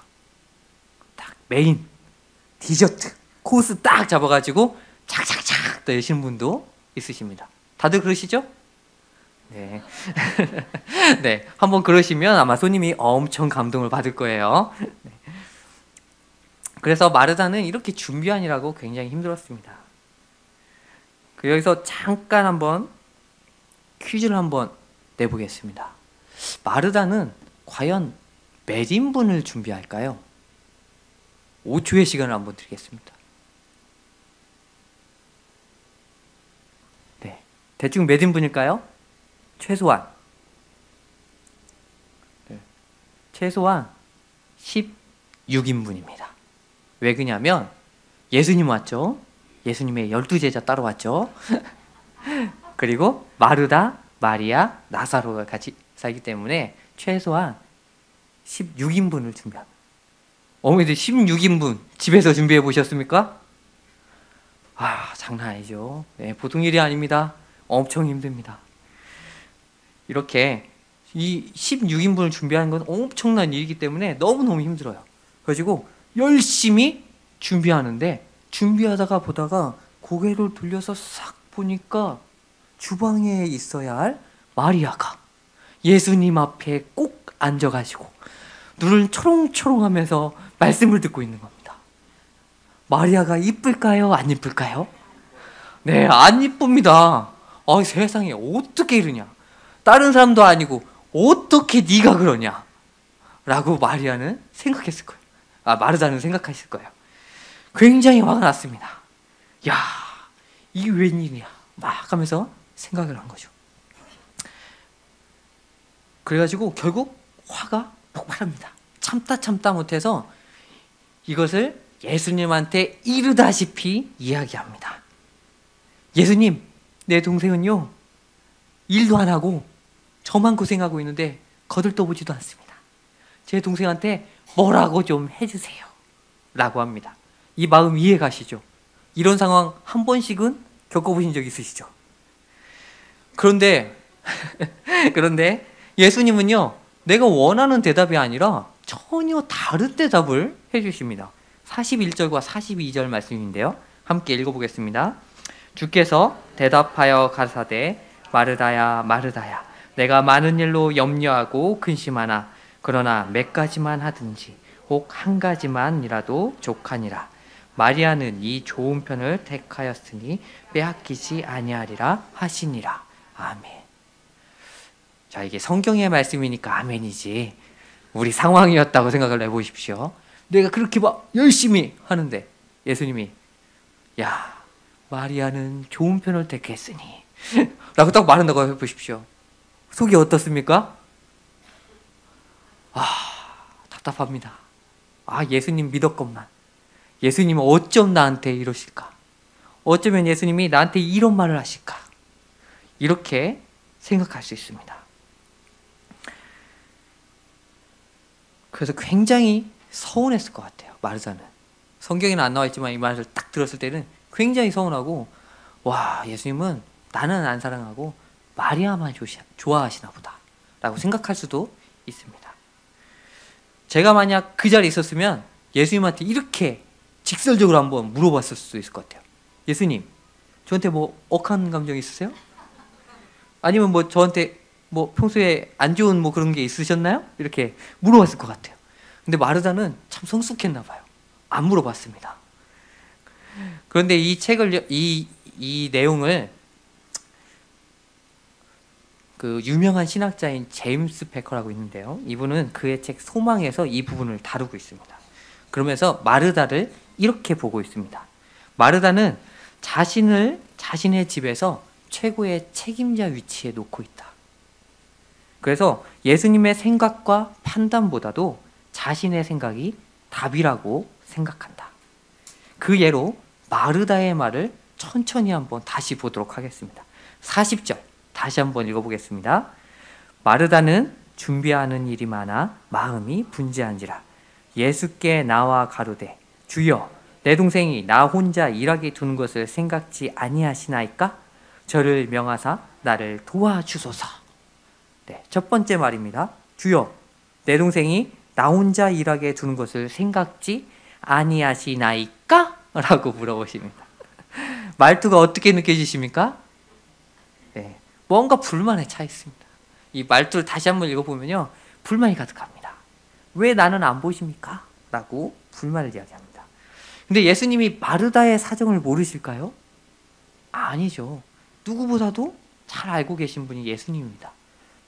딱 메인, 디저트, 코스 딱 잡아가지고 착착착 떠시는 분도 있으십니다. 다들 그러시죠? 네. 네, 한번 그러시면 아마 손님이 엄청 감동을 받을 거예요. 네. 그래서 마르다는 이렇게 준비하느라고 굉장히 힘들었습니다. 여기서 잠깐 한번 퀴즈를 한번 내보겠습니다. 마르다는 과연 몇 인분을 준비할까요? 5초의 시간을 한번 드리겠습니다. 네, 대충 몇 인분일까요? 최소한 16인분입니다. 왜 그러냐면 예수님 왔죠. 예수님의 12제자 따로 왔죠. 그리고 마르다, 마리아, 나사로가 같이 살기 때문에 최소한 16인분을 준비합니다. 어머니들 16인분 집에서 준비해 보셨습니까? 장난 아니죠. 네, 보통 일이 아닙니다. 엄청 힘듭니다. 이렇게 이 16인분을 준비하는 건 엄청난 일이기 때문에 너무너무 힘들어요. 그래가지고 열심히 준비하는데 준비하다가 보다가 고개를 돌려서 싹 보니까 주방에 있어야 할 마리아가 예수님 앞에 꼭 앉아가지고 눈을 초롱초롱하면서 말씀을 듣고 있는 겁니다. 마리아가 이쁠까요? 안 이쁠까요? 네, 안 이쁩니다. 세상에 어떻게 이러냐. 다른 사람도 아니고 어떻게 네가 그러냐 라고 마리아는 생각했을 거예요. 마르다는 생각했을 거예요. 굉장히 화가 났습니다. 야, 이게 웬일이냐 막 하면서 생각을 한 거죠. 그래가지고 결국 화가 폭발합니다. 참다 못해서 이것을 예수님한테 이르다시피 이야기합니다. 예수님, 내 동생은요 일도 안 하고 저만 고생하고 있는데 거들떠보지도 않습니다. 제 동생한테 뭐라고 좀 해주세요 라고 합니다. 이 마음 이해 가시죠? 이런 상황 한 번씩은 겪어보신 적 있으시죠? 그런데 예수님은요, 내가 원하는 대답이 아니라 전혀 다른 대답을 해주십니다. 41절과 42절 말씀인데요. 함께 읽어보겠습니다. 주께서 대답하여 가라사대 마르다야 마르다야 내가 많은 일로 염려하고 근심하나 그러나 몇 가지만 하든지 혹 한 가지만이라도 족하니라. 마리아는 이 좋은 편을 택하였으니 빼앗기지 아니하리라 하시니라. 아멘. 자, 이게 성경의 말씀이니까 아멘이지 우리 상황이었다고 생각을 해보십시오. 내가 그렇게 막 열심히 하는데 예수님이 야 마리아는 좋은 편을 택했으니 라고 딱 말한다고 해보십시오. 속이 어떻습니까? 답답합니다. 예수님 믿었건만 예수님은 어쩜 나한테 이러실까? 어쩌면 예수님이 나한테 이런 말을 하실까? 이렇게 생각할 수 있습니다. 그래서 굉장히 서운했을 것 같아요. 마르다는. 성경에는 안 나와 있지만 이 말을 딱 들었을 때는 굉장히 서운하고 와 예수님은 나는 안 사랑하고 마리아만 좋아하시나 보다 라고 생각할 수도 있습니다. 제가 만약 그 자리에 있었으면 예수님한테 이렇게 직설적으로 한번 물어봤을 수도 있을 것 같아요. 예수님 저한테 뭐 억한 감정 있으세요? 아니면 뭐 저한테 뭐 평소에 안 좋은 뭐 그런 게 있으셨나요? 이렇게 물어봤을 것 같아요. 근데 마르다는 참 성숙했나 봐요. 안 물어봤습니다. 그런데 이 책을 이 내용을 그 유명한 신학자인 제임스 패커라고 있는데요. 이분은 그의 책 소망에서 이 부분을 다루고 있습니다. 그러면서 마르다를 이렇게 보고 있습니다. 마르다는 자신을 자신의 집에서 최고의 책임자 위치에 놓고 있다. 그래서 예수님의 생각과 판단보다도 자신의 생각이 답이라고 생각한다. 그 예로 마르다의 말을 천천히 한번 다시 보도록 하겠습니다. 40절 다시 한번 읽어보겠습니다. 마르다는 준비하는 일이 많아 마음이 분주한지라 예수께 나와 가로되 주여 내 동생이 나 혼자 일하게 두는 것을 생각지 아니하시나이까? 저를 명하사 나를 도와주소서. 네, 첫 번째 말입니다. 주여 내 동생이 나 혼자 일하게 두는 것을 생각지 아니하시나이까? 라고 물어보십니다. 말투가 어떻게 느껴지십니까? 네, 뭔가 불만에 차 있습니다. 이 말투를 다시 한번 읽어보면요 불만이 가득합니다. 왜 나는 안 보십니까? 라고 불만을 이야기합니다. 근데 예수님이 마르다의 사정을 모르실까요? 아니죠. 누구보다도 잘 알고 계신 분이 예수님입니다.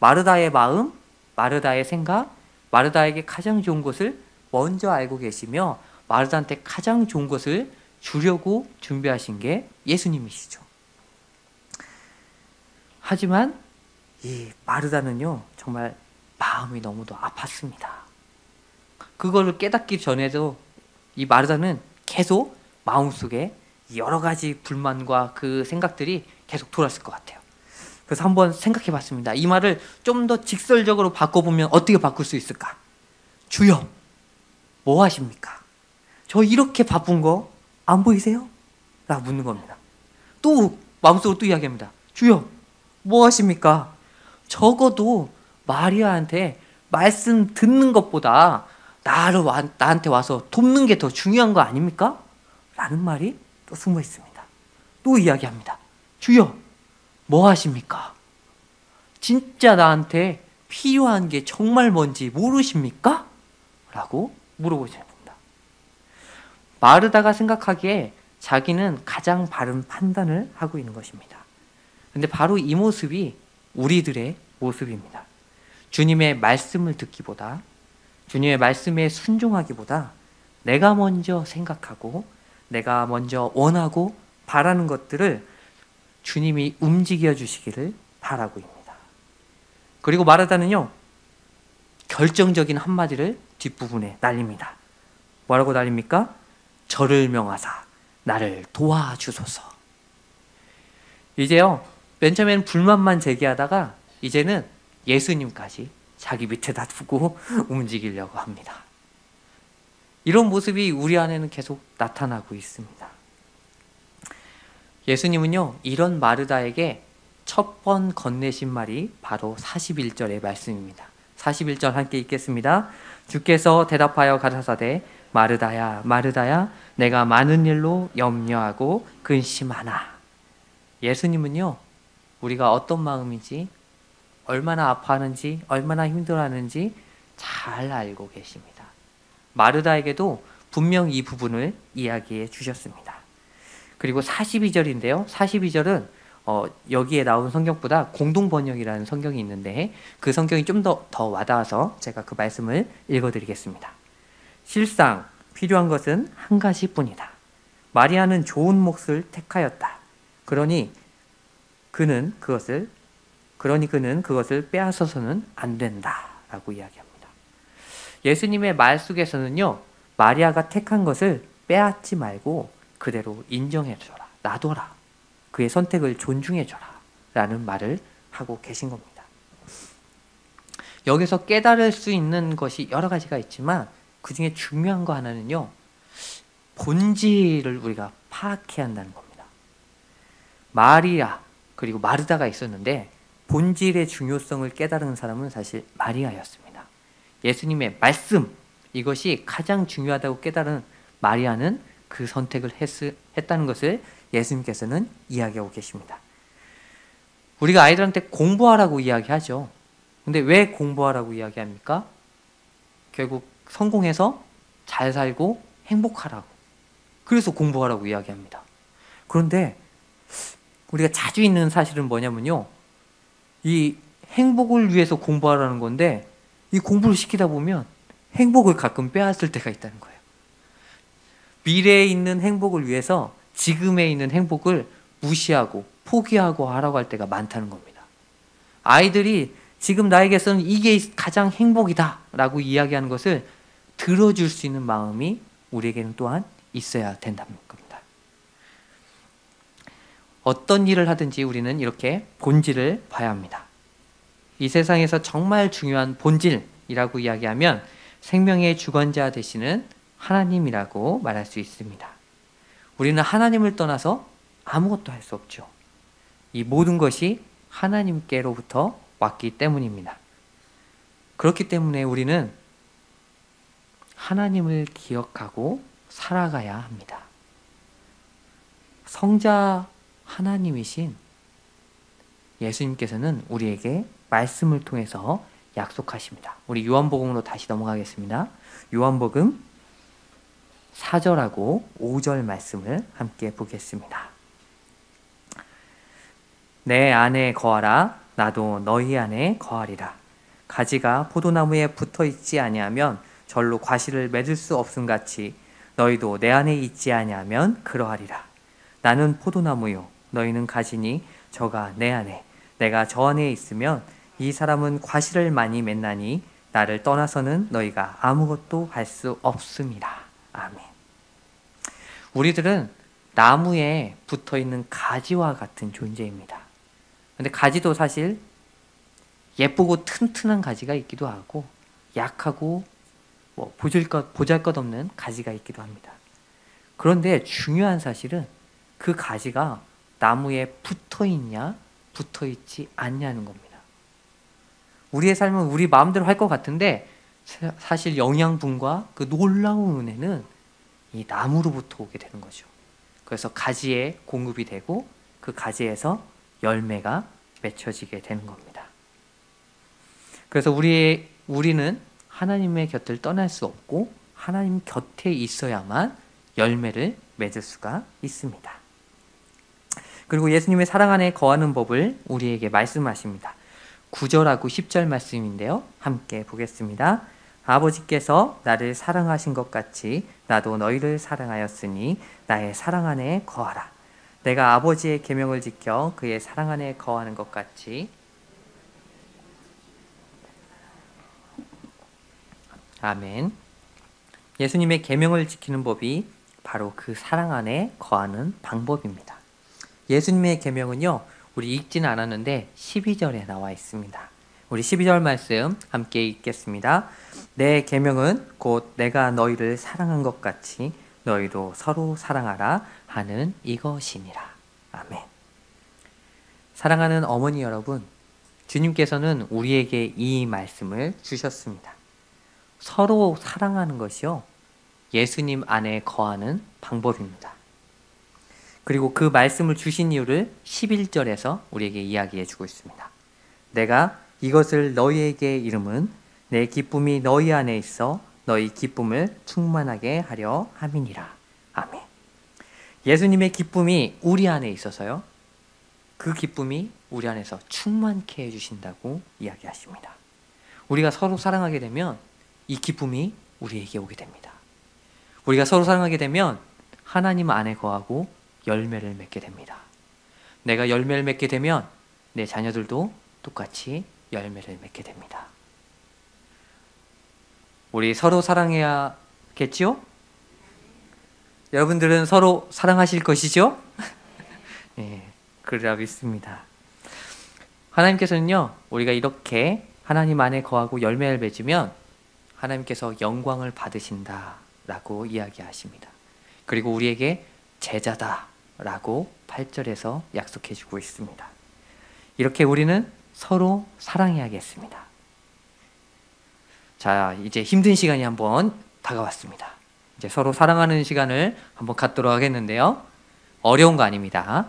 마르다의 마음, 마르다의 생각, 마르다에게 가장 좋은 것을 먼저 알고 계시며 마르다한테 가장 좋은 것을 주려고 준비하신 게 예수님이시죠. 하지만 이 마르다는요 정말 마음이 너무도 아팠습니다. 그거를 깨닫기 전에도 이 마르다는 계속 마음속에 여러 가지 불만과 그 생각들이 계속 돌았을 것 같아요. 그래서 한번 생각해 봤습니다. 이 말을 좀 더 직설적으로 바꿔보면 어떻게 바꿀 수 있을까? 주여, 뭐 하십니까? 저 이렇게 바쁜 거 안 보이세요? 라고 묻는 겁니다. 또 마음속으로 또 이야기합니다. 주여, 뭐 하십니까? 적어도 마리아한테 말씀 듣는 것보다 나한테 와서 돕는 게 더 중요한 거 아닙니까? 라는 말이 또 숨어 있습니다. 또 이야기합니다. 주여, 뭐 하십니까? 진짜 나한테 필요한 게 정말 뭔지 모르십니까? 라고 물어보십니다. 마르다가 생각하기에 자기는 가장 바른 판단을 하고 있는 것입니다. 근데 바로 이 모습이 우리들의 모습입니다. 주님의 말씀을 듣기보다, 주님의 말씀에 순종하기보다 내가 먼저 생각하고 내가 먼저 원하고 바라는 것들을 주님이 움직여 주시기를 바라고 있습니다. 그리고 마르다는요 결정적인 한마디를 뒷부분에 날립니다. 뭐라고 날립니까? 저를 명하사 나를 도와주소서. 이제요 맨 처음에는 불만만 제기하다가 이제는 예수님까지 자기 밑에다 두고 움직이려고 합니다. 이런 모습이 우리 안에는 계속 나타나고 있습니다. 예수님은요 이런 마르다에게 첫 번 건네신 말이 바로 41절의 말씀입니다. 41절 함께 읽겠습니다. 주께서 대답하여 가라사대 마르다야 마르다야 내가 많은 일로 염려하고 근심하나. 예수님은요, 우리가 어떤 마음인지, 얼마나 아파하는지, 얼마나 힘들어하는지 잘 알고 계십니다. 마르다에게도 분명 이 부분을 이야기해 주셨습니다. 그리고 42절인데요. 42절은 여기에 나온 성경보다 공동번역이라는 성경이 있는데 그 성경이 좀 더 와닿아서 제가 그 말씀을 읽어드리겠습니다. 실상 필요한 것은 한 가지뿐이다. 마리아는 좋은 몫을 택하였다. 그러니 그는 그것을 빼앗아서는 안 된다라고 이야기합니다. 예수님의 말 속에서는요, 마리아가 택한 것을 빼앗지 말고 그대로 인정해줘라, 놔둬라, 그의 선택을 존중해줘라 라는 말을 하고 계신 겁니다. 여기서 깨달을 수 있는 것이 여러 가지가 있지만 그 중에 중요한 거 하나는요, 본질을 우리가 파악해야 한다는 겁니다. 마리아 그리고 마르다가 있었는데 본질의 중요성을 깨달은 사람은 사실 마리아였습니다. 예수님의 말씀, 이것이 가장 중요하다고 깨달은 마리아는 그 선택을 했다는 것을 예수님께서는 이야기하고 계십니다. 우리가 아이들한테 공부하라고 이야기하죠. 근데 왜 공부하라고 이야기합니까? 결국 성공해서 잘 살고 행복하라고. 그래서 공부하라고 이야기합니다. 그런데 우리가 자주 있는 사실은 뭐냐면요, 이 행복을 위해서 공부하라는 건데 이 공부를 시키다 보면 행복을 가끔 빼앗을 때가 있다는 거예요. 미래에 있는 행복을 위해서 지금에 있는 행복을 무시하고 포기하고 하라고 할 때가 많다는 겁니다. 아이들이 지금 나에게서는 이게 가장 행복이다 라고 이야기하는 것을 들어줄 수 있는 마음이 우리에게는 또한 있어야 된다는 겁니다. 어떤 일을 하든지 우리는 이렇게 본질을 봐야 합니다. 이 세상에서 정말 중요한 본질이라고 이야기하면 생명의 주관자 되시는 하나님이라고 말할 수 있습니다. 우리는 하나님을 떠나서 아무것도 할 수 없죠. 이 모든 것이 하나님께로부터 왔기 때문입니다. 그렇기 때문에 우리는 하나님을 기억하고 살아가야 합니다. 성자 하나님이신 예수님께서는 우리에게 말씀을 통해서 약속하십니다. 우리 요한복음으로 다시 넘어가겠습니다. 요한복음 4절하고 5절 말씀을 함께 보겠습니다. 내 안에 거하라, 나도 너희 안에 거하리라. 가지가 포도나무에 붙어 있지 아니하면 절로 과실을 맺을 수 없음같이 너희도 내 안에 있지 아니하면 그러하리라. 나는 포도나무요 너희는 가지니 저가 내 안에 내가 저 안에 있으면 이 사람은 과실을 많이 맺나니 나를 떠나서는 너희가 아무것도 할 수 없음이라. 아멘. 우리들은 나무에 붙어 있는 가지와 같은 존재입니다. 근데 가지도 사실 예쁘고 튼튼한 가지가 있기도 하고 약하고 보잘것없는 가지가 있기도 합니다. 그런데 중요한 사실은 그 가지가 나무에 붙어 있냐 붙어 있지 않냐는 겁니다. 우리의 삶은 우리 마음대로 할 것 같은데 사실 영양분과 그 놀라운 은혜는 이 나무로부터 오게 되는 거죠. 그래서 가지에 공급이 되고 그 가지에서 열매가 맺혀지게 되는 겁니다. 그래서 우리는 하나님의 곁을 떠날 수 없고 하나님 곁에 있어야만 열매를 맺을 수가 있습니다. 그리고 예수님의 사랑 안에 거하는 법을 우리에게 말씀하십니다. 9절하고 10절 말씀인데요. 함께 보겠습니다. 아버지께서 나를 사랑하신 것 같이 나도 너희를 사랑하였으니 나의 사랑 안에 거하라. 내가 아버지의 계명을 지켜 그의 사랑 안에 거하는 것 같이. 아멘. 예수님의 계명을 지키는 법이 바로 그 사랑 안에 거하는 방법입니다. 예수님의 계명은요, 우리 읽지는 않았는데 12절에 나와 있습니다. 우리 12절 말씀 함께 읽겠습니다. 내 계명은 곧 내가 너희를 사랑한 것 같이 너희도 서로 사랑하라 하는 이것이니라. 아멘. 사랑하는 어머니 여러분, 주님께서는 우리에게 이 말씀을 주셨습니다. 서로 사랑하는 것이요, 예수님 안에 거하는 방법입니다. 그리고 그 말씀을 주신 이유를 11절에서 우리에게 이야기해 주고 있습니다. 내가 이것을 너희에게 이름은 내 기쁨이 너희 안에 있어 너희 기쁨을 충만하게 하려 함이니라. 아멘. 예수님의 기쁨이 우리 안에 있어서요, 그 기쁨이 우리 안에서 충만케 해주신다고 이야기하십니다. 우리가 서로 사랑하게 되면 이 기쁨이 우리에게 오게 됩니다. 우리가 서로 사랑하게 되면 하나님 안에 거하고 열매를 맺게 됩니다. 내가 열매를 맺게 되면 내 자녀들도 똑같이 열매를 맺게 됩니다. 우리 서로 사랑해야겠지요? 여러분들은 서로 사랑하실 것이죠? 네, 그러라 믿습니다. 하나님께서는요, 우리가 이렇게 하나님 안에 거하고 열매를 맺으면 하나님께서 영광을 받으신다라고 이야기하십니다. 그리고 우리에게 제자다라고 8절에서 약속해 주고 있습니다. 이렇게 우리는 서로 사랑해야겠습니다. 자, 이제 힘든 시간이 한번 다가왔습니다. 이제 서로 사랑하는 시간을 한번 갖도록 하겠는데요. 어려운 거 아닙니다.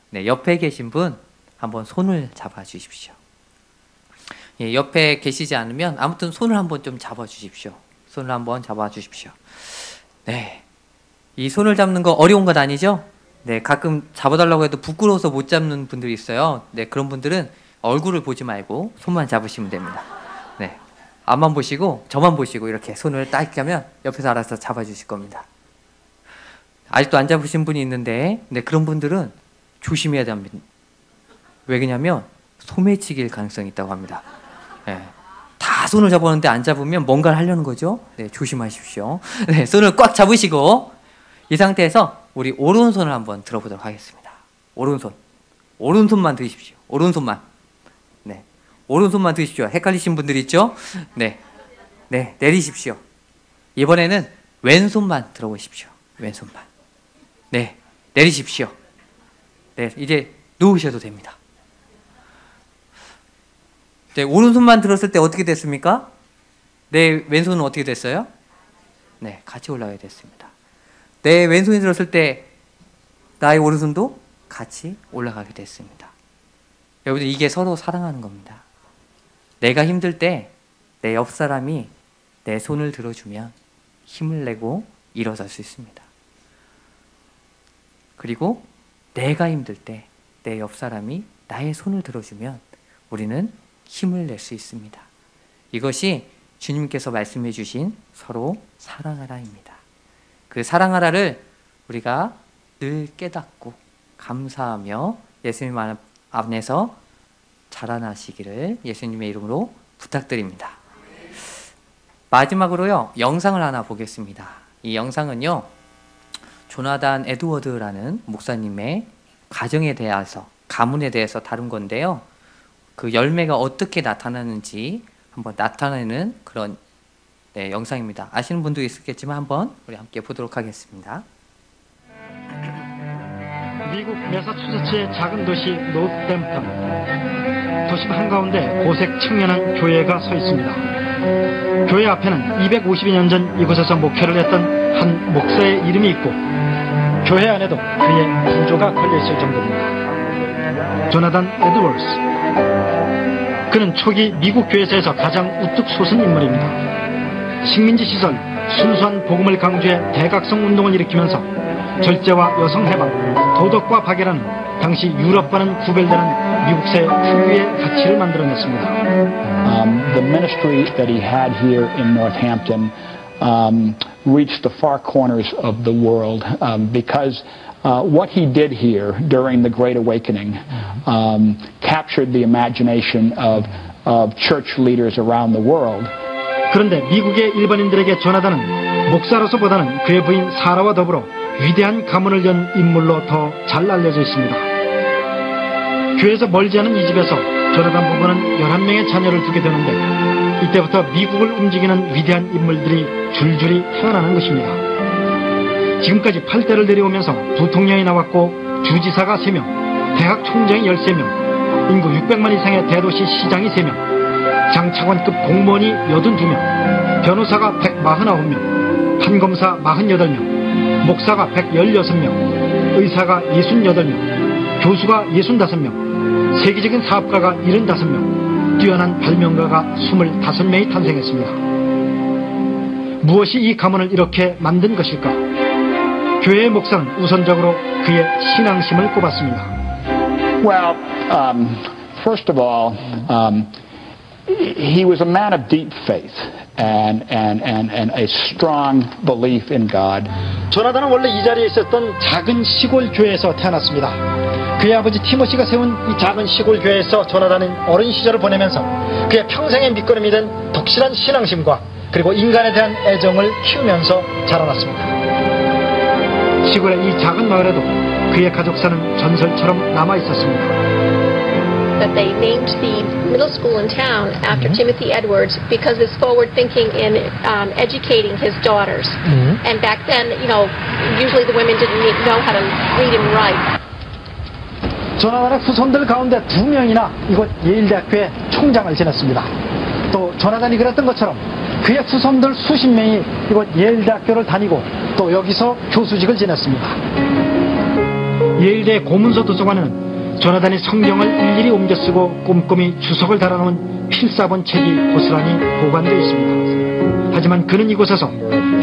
네, 옆에 계신 분 한번 손을 잡아 주십시오. 예, 옆에 계시지 않으면 아무튼 손을 한번 좀 잡아 주십시오. 손을 한번 잡아 주십시오. 네, 이 손을 잡는 거 어려운 것 아니죠? 네, 가끔 잡아달라고 해도 부끄러워서 못 잡는 분들이 있어요. 네, 그런 분들은 얼굴을 보지 말고 손만 잡으시면 됩니다. 네, 앞만 보시고 저만 보시고 이렇게 손을 딱 이렇게 하면 옆에서 알아서 잡아주실 겁니다. 아직도 안 잡으신 분이 있는데, 네, 그런 분들은 조심해야 됩니다. 왜 그러냐면 소매치기일 가능성이 있다고 합니다. 네, 다 손을 잡았는데 안 잡으면 뭔가를 하려는 거죠. 네, 조심하십시오. 네, 손을 꽉 잡으시고 이 상태에서 우리 오른손을 한번 들어보도록 하겠습니다. 오른손만 드십시오. 오른손만. 네, 오른손만 드십시오. 헷갈리신 분들 있죠? 네, 네, 내리십시오. 이번에는 왼손만 들어보십시오. 왼손만. 네, 내리십시오. 네, 이제 누우셔도 됩니다. 네, 오른손만 들었을 때 어떻게 됐습니까? 내 왼손은 어떻게 됐어요? 네, 같이 올라가게 됐습니다. 내 왼손이 들었을 때 나의 오른손도 같이 올라가게 됐습니다. 여러분들, 이게 서로 사랑하는 겁니다. 내가 힘들 때 내 옆 사람이 내 손을 들어주면 힘을 내고 일어설 수 있습니다. 그리고 내가 힘들 때 내 옆 사람이 나의 손을 들어주면 우리는 힘을 낼 수 있습니다. 이것이 주님께서 말씀해 주신 서로 사랑하라입니다. 그 사랑하라를 우리가 늘 깨닫고 감사하며 예수님 안에서 자라나시기를 예수님의 이름으로 부탁드립니다. 마지막으로요, 영상을 하나 보겠습니다. 이 영상은요, 조나단 에드워드라는 목사님의 가정에 대해서, 가문에 대해서 다룬 건데요, 그 열매가 어떻게 나타나는지 한번 나타내는 그런, 네, 영상입니다. 아시는 분도 있겠지만 한번 우리 함께 보도록 하겠습니다. 미국 매사추세츠의 작은 도시 노스댐프턴. 도심 한가운데 고색 청년한 교회가 서 있습니다. 교회 앞에는 250여 년 전 이곳에서 목회를 했던 한 목사의 이름이 있고, 교회 안에도 그의 구조가 걸려있을 정도입니다. 조나단 에드워즈. 그는 초기 미국 교회사에서 가장 우뚝 솟은 인물입니다. 식민지 시설, 순수한 복음을 강조해 대각성 운동을 일으키면서 절제와 여성 해방, 도덕과 박애라는 당시 유럽과는 구별되는 미국사의 특유의 가치를 만들어냈습니다. The ministry that he had here in Northampton reached the far corners of the world because what he did here during the Great Awakening captured the imagination of church leaders around the world. 그런데 미국의 일반인들에게 조나단은 목사로서보다는 그의 부인 사라와 더불어 위대한 가문을 연 인물로 더 잘 알려져 있습니다. 교회에서 멀지 않은 이 집에서 조나단 부부는 11명의 자녀를 두게 되는데, 이때부터 미국을 움직이는 위대한 인물들이 줄줄이 태어나는 것입니다. 지금까지 8대를 내려오면서 부통령이 나왔고, 주지사가 3명, 대학 총장이 13명, 인구 600만 이상의 대도시 시장이 3명, 장차관급 공무원이 82명, 변호사가 149명, 판검사 48명, 목사가 116명, 의사가 68명, 교수가 65명, 세계적인 사업가가 75명, 뛰어난 발명가가 25명이 탄생했습니다. 무엇이 이 가문을 이렇게 만든 것일까? 교회의 목사는 우선적으로 그의 신앙심을 꼽았습니다. Well, first of all, he was a man of deep faith and a strong belief in God. 조나단은 원래 이 자리에 있었던 작은 시골 교회에서 태어났습니다. 그의 아버지 티모시가 세운 이 작은 시골 교회에서 조나단은 어린 시절을 보내면서 그의 평생의 밑거름이 된 독실한 신앙심과 그리고 인간에 대한 애정을 키우면서 자라났습니다. 시골의 이 작은 마을에도 그의 가족사는 전설처럼 남아 있었습니다. That they named the middle school in town after Timothy Edwards because of his forward thinking in educating his daughters. And back then, you know, usually the women didn't know how to read and write. 조나단의 후손들 가운데 2명이나 이곳 예일대학교의 총장을 지냈습니다. 또 조나단이 그랬던 것처럼 그의 후손들 수십 명이 이곳 예일대학교를 다니고 또 여기서 교수직을 지냈습니다. 예일대 고문서 도서관에는 조나단이 성경을 일일이 옮겨 쓰고 꼼꼼히 주석을 달아놓은 필사본 책이 고스란히 보관되어 있습니다. 하지만 그는 이곳에서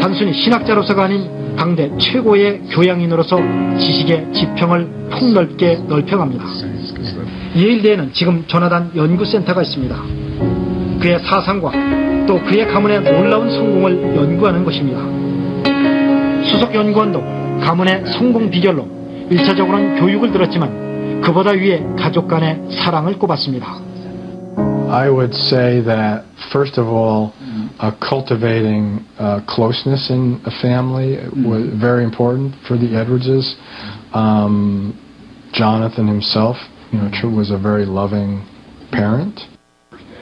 단순히 신학자로서가 아닌 당대 최고의 교양인으로서 지식의 지평을 폭넓게 넓혀갑니다. 예일대에는 지금 조나단 연구센터가 있습니다. 그의 사상과 또 그의 가문의 놀라운 성공을 연구하는 곳입니다. 수석 연구원도 가문의 성공 비결로 1차적으로는 교육을 들었지만 그보다 위에 가족 간의 사랑을 꼽았습니다. I would say that first of all, cultivating closeness in a family was very important for the Edwardses. Jonathan himself, was a very loving parent.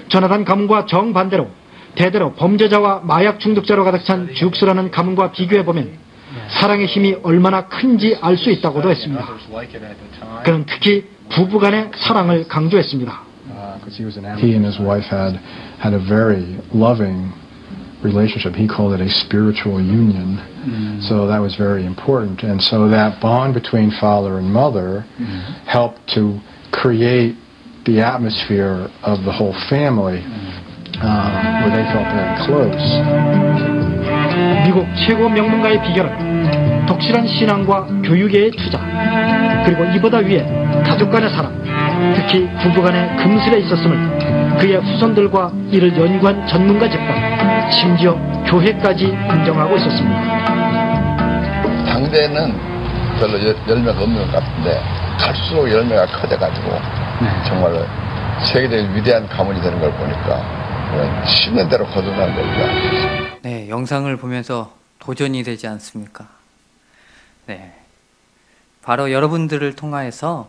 조나단 가문과 정반대로 대대로 범죄자와 마약 중독자로 가득 찬 듀크스라는 가문과 비교해보면 사랑의 힘이 얼마나 큰지 알 수 있다고도 했습니다. 그는 특히 부부간의 사랑을 강조했습니다. He and his wife had a very loving relationship. He called it a spiritual union. So that was very important. And so that bond between father and mother helped to create the atmosphere of the whole family where they felt very close. 미국 최고 명문가의 비결은 독실한 신앙과 교육의 투자, 그리고 이보다 위에 가족 간의 사랑, 특히 부부 간의 금슬에 있었음을 그의 후손들과 이를 연구한 전문가 집단, 심지어 교회까지 인정하고 있었습니다. 당대에는 별로 열매가 없는 것 같은데 갈수록 열매가 커져가지고 정말 세계적인 위대한 가문이 되는 걸 보니까 심는 대로 거듭나는 겁니다. 네, 영상을 보면서 도전이 되지 않습니까? 네, 바로 여러분들을 통하여서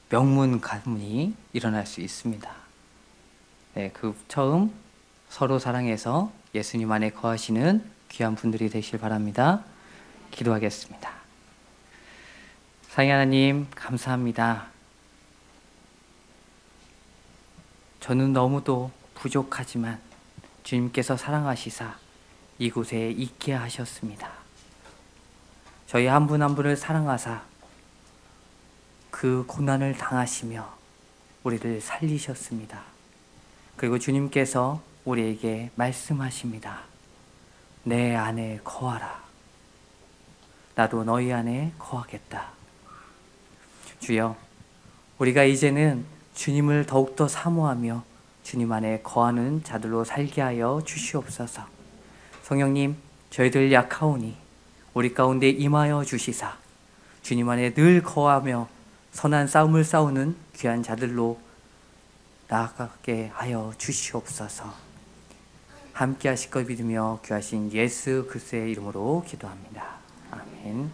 명문 가문이 일어날 수 있습니다. 네, 그 처음 서로 사랑해서 예수님 안에 거하시는 귀한 분들이 되실 바랍니다. 기도하겠습니다. 사랑하는 하나님, 감사합니다. 저는 너무도 부족하지만 주님께서 사랑하시사 이곳에 있게 하셨습니다. 저희 한 분 한 분을 사랑하사 그 고난을 당하시며 우리를 살리셨습니다. 그리고 주님께서 우리에게 말씀하십니다. 내 안에 거하라. 나도 너희 안에 거하겠다. 주여, 우리가 이제는 주님을 더욱더 사모하며 주님 안에 거하는 자들로 살게 하여 주시옵소서. 성령님, 저희들 약하오니 우리 가운데 임하여 주시사 주님 안에 늘 거하며 선한 싸움을 싸우는 귀한 자들로 나아가게 하여 주시옵소서. 함께 하실 것 믿으며 귀하신 예수 그리스도의 이름으로 기도합니다. 아멘.